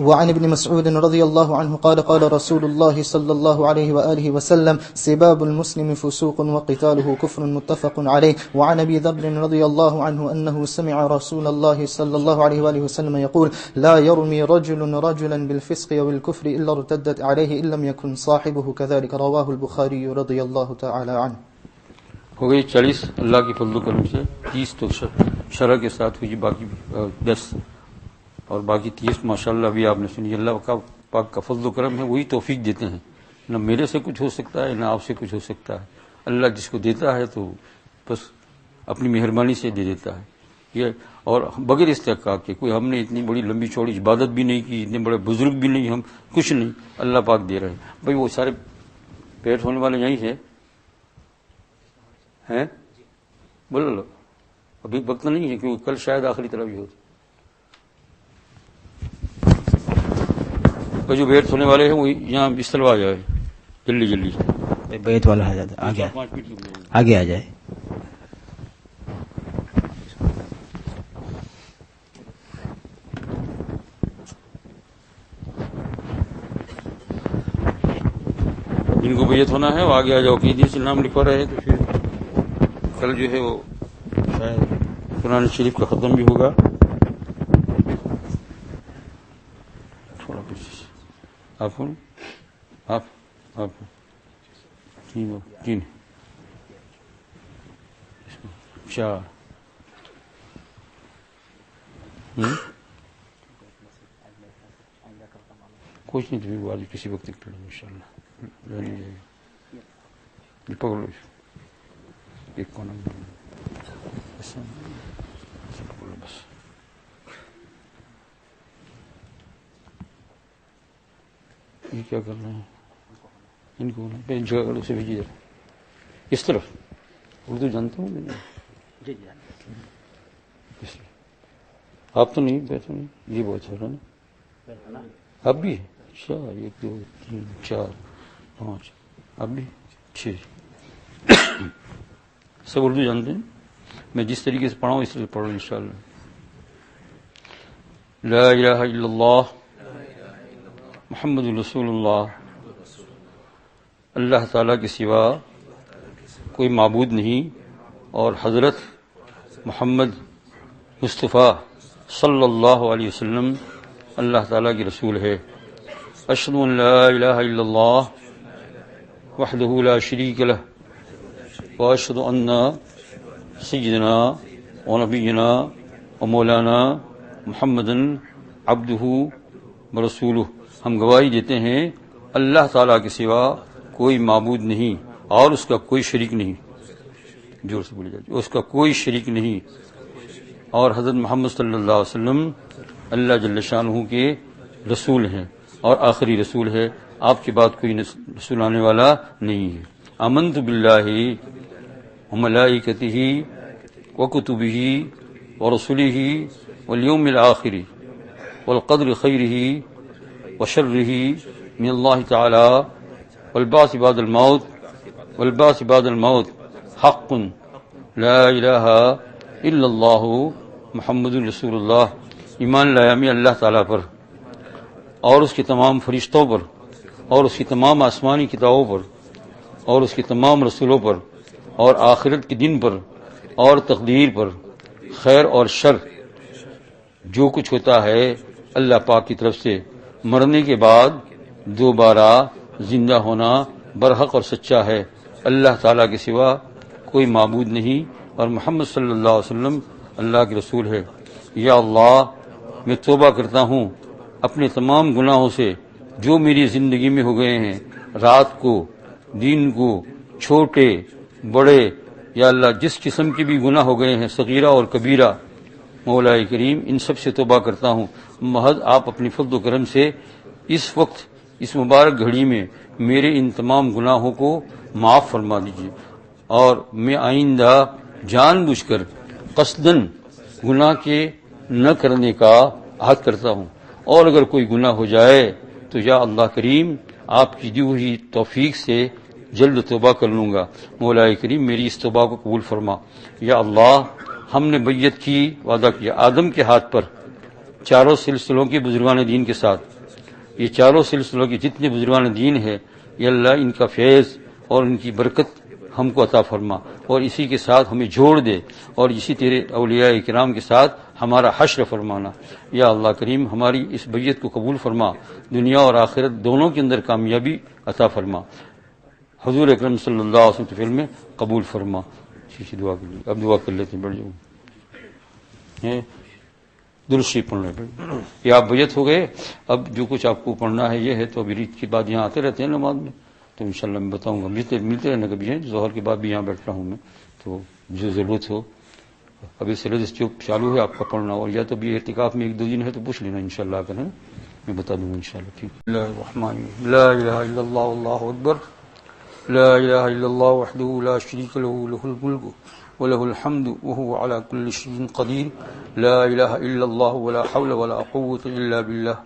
S4: وعن ابن مسعود رضي الله عنه قال قال رسول الله صلى الله عليه وآله وسلم سباب المسلم فسوق وقتاله كفر متفق عليه. وعن أبي ذر رضي الله عنه أنه سمع رسول الله صلى الله عليه وآله وسلم يقول لا يرمي رجل رجلا بالفسق والكفر إلا ارتدت عليه إن لم يكن صاحبه كذلك. رواه البخاري رضي الله تعالى عنه.
S1: ہو گئی 40 اللہ کی فضل و کرم سے 30 تو شرح کے ساتھ ہوئی باقی 10 اور باقی 30 ماشاءاللہ بھی آپ نے سنی. اللہ کا پاک کا فضل و کرم ہے, وہی توفیق دیتے ہیں. نہ میرے سے کچھ ہو سکتا ہے نہ آپ سے کچھ ہو سکتا ہے. اللہ جس کو دیتا ہے تو بس اپنی مہربانی سے دے دیتا ہے. یہ اور بغیر استحقاق کے کوئی ہم نے اتنی بڑی لمبی چوڑی عبادت بھی نہیں کی, اتنے بڑے بزرگ بھی نہیں, ہم کچھ نہیں, اللہ پاک دے رہے ہیں. بھائی وہ سارے پیٹ ہونے والے یہیں سے ہیں, بولو لو ابھی وقت نہیں ہے کیونکہ کل شاید آخری طرح بھی ہوتی. جو بیٹھ ہونے والے ہیں وہ یہاں بستر آ جائے جلدی جلدی.
S2: بیت والا آگے آ جائے.
S1: جن کو بیت ہونا ہے وہ آگے آ جاؤ. قیدی سے نام لکھوا رہے ہیں تو پھر کل جو ہے وہ شاید قرآن شریف کا ختم بھی ہوگا. آپ تین 4 کچھ نہیں تو آج کسی وقت پڑھیں ان شاء اللہ. پکڑ لو ایک کونا بس یہ کیا کر رہے ہیں ان کو جگہ سے بھیجیے اس طرف. اردو جانتے ہوں میں آپ تو نہیں بیٹھے نہیں. یہ بہت ہو رہا نا اب بھی. اچھا 1 2 3 4 5 اب بھی 6 سب اردو جانتے ہیں. میں جس طریقے سے پڑھاؤں اس طرح پڑھوں انشاءاللہ. لا الہ الا اللہ محمد رسول اللہ. اللہ تعالیٰ کے سوا کوئی معبود نہیں اور حضرت محمد مصطفیٰ صلی اللہ علیہ وسلم اللہ تعالیٰ کی رسول ہے. اشہد ان لا الہ الا اللہ وحدہ لا شریک لہ واشہد ان سیدنا و نبینا و مولانا محمد عبدہ ورسولہ. ہم گواہی دیتے ہیں اللہ تعالیٰ کے سوا کوئی معبود نہیں اور اس کا کوئی شریک نہیں. جوڑ سے بولی جاتی اس کا کوئی شریک نہیں. اور حضرت محمد صلی اللہ علیہ وسلم اللہ جل شانہ کے رسول ہیں اور آخری رسول ہے. آپ کے بعد کوئی رسول آنے والا نہیں ہے. آمنت باللہ وملائکتہ وکتبہ ورسلہ والیوم الآخر والقدر خیرہ وشرہ من اللہ تعالی والبعث بعد الموت حق لا الہ الا اللہ محمد رسول اللہ. ایمان لایا میں اللہ تعالیٰ پر اور اس کے تمام فرشتوں پر اور اس کی تمام آسمانی کتابوں پر اور اس کے تمام رسولوں پر اور آخرت کے دن پر اور تقدیر پر. خیر اور شر جو کچھ ہوتا ہے اللہ پاک کی طرف سے. مرنے کے بعد دوبارہ زندہ ہونا برحق اور سچا ہے. اللہ تعالیٰ کے سوا کوئی معبود نہیں اور محمد صلی اللہ علیہ وسلم اللہ کے رسول ہے۔ یا اللہ میں توبہ کرتا ہوں اپنے تمام گناہوں سے جو میری زندگی میں ہو گئے ہیں، رات کو، دن کو، چھوٹے بڑے، یا اللہ جس قسم کے بھی گناہ ہو گئے ہیں، صغیرہ اور کبیرہ، مولا کریم ان سب سے توبہ کرتا ہوں۔ محض آپ اپنی فضل و کرم سے اس وقت اس مبارک گھڑی میں میرے ان تمام گناہوں کو معاف فرما دیجیے، اور میں آئندہ جان بوجھ کر قصداً گناہ کے نہ کرنے کا عہد کرتا ہوں، اور اگر کوئی گناہ ہو جائے تو یا اللہ کریم آپ کی دی ہوئی توفیق سے جلد توبہ کر لوں گا۔ مولا کریم میری اس توبہ کو قبول فرما۔ یا اللہ ہم نے بیعت کی، وعدہ کیا آدم کے ہاتھ پر چاروں سلسلوں کے بزرگان دین کے ساتھ، یہ چاروں سلسلوں کے جتنے بزرگان دین ہے، یا اللہ ان کا فیض اور ان کی برکت ہم کو عطا فرما، اور اسی کے ساتھ ہمیں جوڑ دے، اور اسی تیرے اولیاء کرام کے ساتھ ہمارا حشر فرمانا۔ یا اللہ کریم ہماری اس بیعت کو قبول فرما، دنیا اور آخرت دونوں کے اندر کامیابی عطا فرما، حضور اکرم صلی اللہ علیہ وسلم کے فعل میں قبول فرما۔ دعا کے لیے اب دعا کر لیتے ہیں، بیٹھ جاؤ، درست شریف پڑھ رہے یہ آپ بیعت ہو گئے۔ اب جو کچھ آپ کو پڑھنا ہے یہ ہے، تو ابھی عید کے بعد یہاں آتے رہتے ہیں نماز میں، تو انشاءاللہ میں بتاؤں گا، ملتے رہنا کبھی ہیں، ظہر کے بعد بھی یہاں بیٹھ رہا ہوں میں، تو جو ضرورت ہو ابھی سیلبس جو چالو ہے آپ کا پڑھنا، اور یا تو بھی اعتکاف میں 1-2 دن ہے تو پوچھ لینا انشاءاللہ کریں، میں بتا دوں گا انشاءاللہ۔ ٹھیک۔ اللہ الرحمن الرحیم، لا الہ الا اللہ واللہ اکبر، لا الہ الا اللہ وحدہ لا شریک لہ، لہ الملک وله الحمد وهو على كل شيء قدير، لا إله إلا الله ولا حول ولا قوة إلا بالله،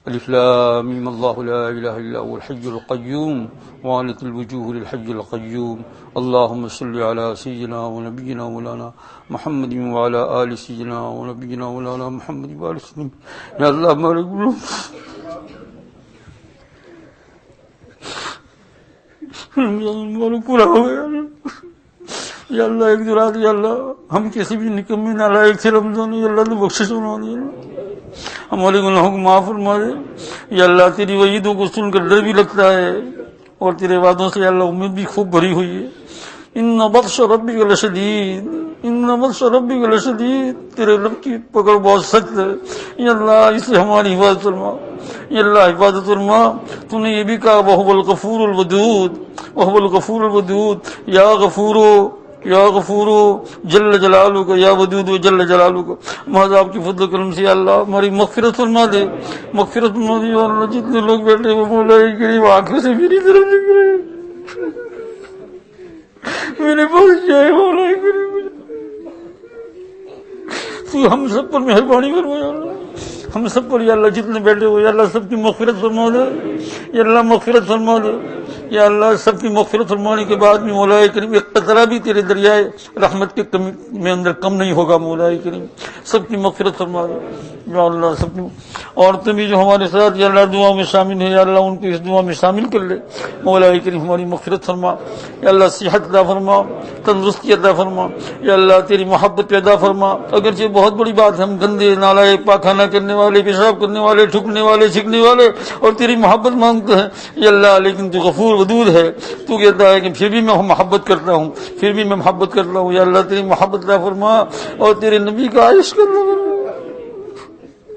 S1: الف لام میم، الله لا إله إلا هو الحي القيوم وعنت الوجوه للحي القيوم، اللهم صل على سيدنا ونبينا مولانا محمد وعلى آل سيدنا ونبينا مولانا محمد وعلى سيدنا، یا اللہ ہمارے گناہ پورا ہو گیا، یا اللہ ایک دو رات، یا اللہ ہم کسی بھی نکمی نالائق تھے رمضان، یا اللہ نے بخشش فرما دے، ہمارے گناہوں کو معاف فرما دے۔ یا اللہ تیری وعیدوں کو سن کر ڈر بھی لگتا ہے، اور تیرے وعدوں سے یا اللہ امید بھی خوب بھری ہوئی ہے۔ ان بطش ربک لشدید، ان بطش ربک لشدید، تیرے رب کی پکڑ بہت سخت ہے، یا اللہ اس سے ہماری حفاظت فرما، یا اللہ حفاظت فرما۔ تو نے یہ بھی کہا وہو الغفور الودود، وہو الغفور الودود، یا غفورو یا غفورو جل جلالہ کا، یا ودود جل جلالہ کا، محض آپ کی فضل و کرم سے یا اللہ ہماری مغفرت فرما دے، مغفرت فرما دے۔ یا اللہ جتنے لوگ بیٹھے وہ مولا کریم آنکھوں سے میری طرف دیکھ رہے ہیں، میرے پاس جائے مولا کریم، تو ہم سب پر مہربانی فرما، یا اللہ ہم سب پر، یا اللہ جتنے بیٹھے ہو یا اللہ سب کی مغفرت فرما دے، یا اللہ مغفرت فرما دے، یا اللہ سب کی مغفرت فرمانے کے بعد بھی مولا کریم ایک قطرہ بھی تیرے دریائے رحمت کے کمی میں اندر کم نہیں ہوگا، مولا کریم سب کی مغفرت فرما دے، یا اللہ سب کی عورتیں بھی جو ہمارے ساتھ یا اللہ دعا میں شامل ہیں، یا اللہ ان کو اس دعا میں شامل کر لے، مولا کریم ہماری مغفرت فرما، یا اللہ صحت عطا فرما، تندرستی عطا فرما، یا اللہ تیری محبت پیدا فرما۔ اگرچہ بہت بڑی بات ہے، ہم گندے نالائق پاخانہ کرنے والے، پیشاب کرنے والے، ٹھکنے والے، چھکنے والے، اور تیری محبت مانگتے ہیں یا اللہ، لیکن تو غفور ودود ہے، تو کہتا ہے کہ پھر بھی میں محبت کرتا ہوں، پھر بھی میں محبت کرتا ہوں، یا اللہ تیری محبت عطا فرما، اور تیرے نبی کا عشق کرنا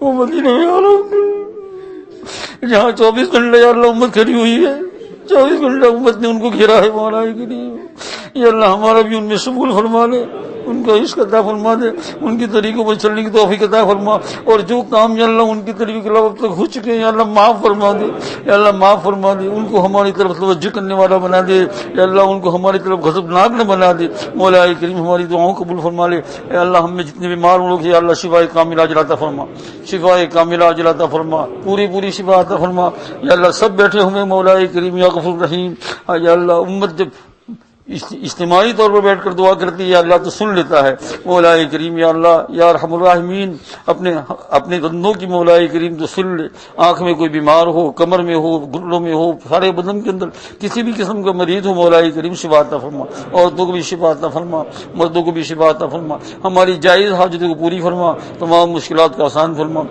S1: وہ مدینے میں آ رہا جہاں 24 گھنٹے یا اللہ امت کھڑی ہوئی ہے، 24 گھنٹے امت نے ان کو گھیرا ہے مولا کریم، یا اللہ ہمارا بھی ان میں شمول فرما لے، ان کا عشق عطا فرما دے، ان کی طریقوں پر چلنے کی توفیق عطا فرما، اور جو کام یا اللہ ان کی طریقے کے علاوہ اب تک ہو چکے ہیں یا اللہ معاف فرما دے، یا اللہ معاف فرما دے، ان کو ہماری طرف توجہ کرنے والا بنا دے، یا اللہ ان کو ہماری طرف غضبناک نہ بنا دے، مولا کریم ہماری دعاؤں قبول فرما لے، یا اللہ ہم میں جتنے بیمار لوگ ہیں یا اللہ شفائے کاملہ عاجلہ عطا فرما، شفائے کاملہ عاجلہ عطا فرما، پوری شفا عطا فرما، یا اللہ سب بیٹھے ہوئے مولا کریم یا غفور رحیم، یا اللہ امت جب اجتماعی طور پر بیٹھ کر دعا کرتی ہے یا اللہ تو سن لیتا ہے، مولا کریم یا اللہ یا ارحم الراحمین اپنے بندوں کی مولا کریم تو سن لے، آنکھ میں کوئی بیمار ہو، کمر میں ہو، گھٹنوں میں ہو، سارے بدن کے اندر کسی بھی قسم کا مریض ہو مولا کریم شفا عطا فرما، عورتوں کو بھی شفا عطا فرما، مردوں کو بھی شفا عطا فرما، ہماری جائز حاجتوں کو پوری فرما، تمام مشکلات کو آسان فرما،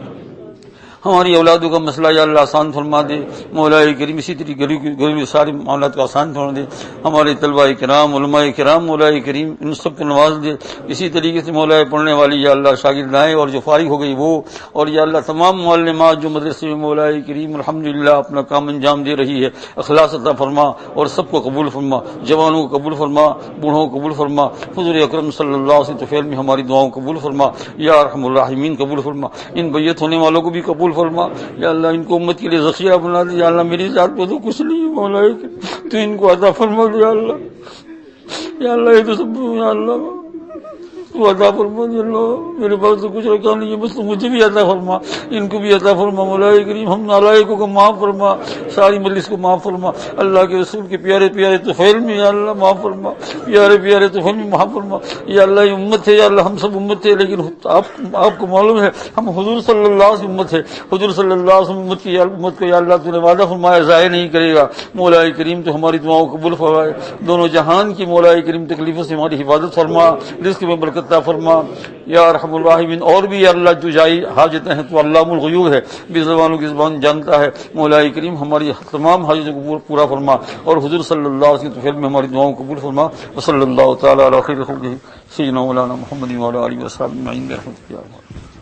S1: ہماری اولادوں کا مسئلہ یا اللہ آسان فرما دے مولا کریم، اسی طریقے گھریلو سارے معاملات کو آسان فرما دے، ہمارے طلباء کرام علماء کرام مولا کریم ان سب کو نواز دے، اسی طریقے سے مولا پڑھنے والی یا اللہ شاگردائیں اور جو فارغ ہو گئی وہ، اور یا اللہ تمام معلمات جو مدرسے میں مولا کریم الحمدللہ اپنا کام انجام دے رہی ہے، اخلاص عطا فرما اور سب کو قبول فرما، جوانوں کو قبول فرما، بوڑھوں کو قبول فرما، حضور اکرم صلی اللہ علیہ وسلم طفیل میں ہماری دعاؤں کو قبول فرما، یا ارحم الراحمین قبول فرما، ان بیت ہونے والوں کو بھی قبول فرما، یا اللہ ان کو امت کے لیے ذخیرہ بنا دے، یا اللہ میری ذات پہ تو کچھ نہیں ہے مولا تو ان کو عطا فرما دے، یا اللہ یا اللہ یہ تو سب یا اللہ تو عطا فرما دے، اللہ میرے پاس تو کچھ رکھا نہیں ہے، بس تو مجھے بھی عطا فرما، ان کو بھی عطا فرما مولا کریم، ہم نالائقوں کو معاف فرما، ساری مجلس کو معاف فرما، اللہ کے رسول کے پیارے پیارے طفیل میں یا اللہ معاف فرما، پیارے پیارے طفیل میں معاف فرما، یا اللہ یہ امت ہے یا اللہ ہم سب امت ہے، لیکن آپ کو معلوم ہے ہم حضور صلی اللہ علیہ وسلم امت ہے، حضور صلی اللہ علیہ وسلم امت کو یا اللہ تو نے وعدہ فرمایا ضائع نہیں کرے گا، مولا کریم تو ہماری دعاؤں کو قبول فرمائے، دونوں جہان کی مولا کریم تکلیفوں سے ہماری حفاظت فرما، رزق میں برکت عطا فرما، یا ارحم الراحمین، اور بھی یا اللہ جو جائی حاجتیں ہیں تو علام الغیوب ہے، بھی زبانوں کی زبان جانتا ہے، مولا کریم ہماری تمام حاجتوں کو پورا فرما، اور حضور صلی اللہ علیہ وسلم طفیل میں ہماری دعاؤں کو قبول فرما، وصلی اللہ تعالی علی خیر خلقہ سیدنا مولانا محمد وعلی آلہ وصحبہ اجمعین برحمتک یا اللہ۔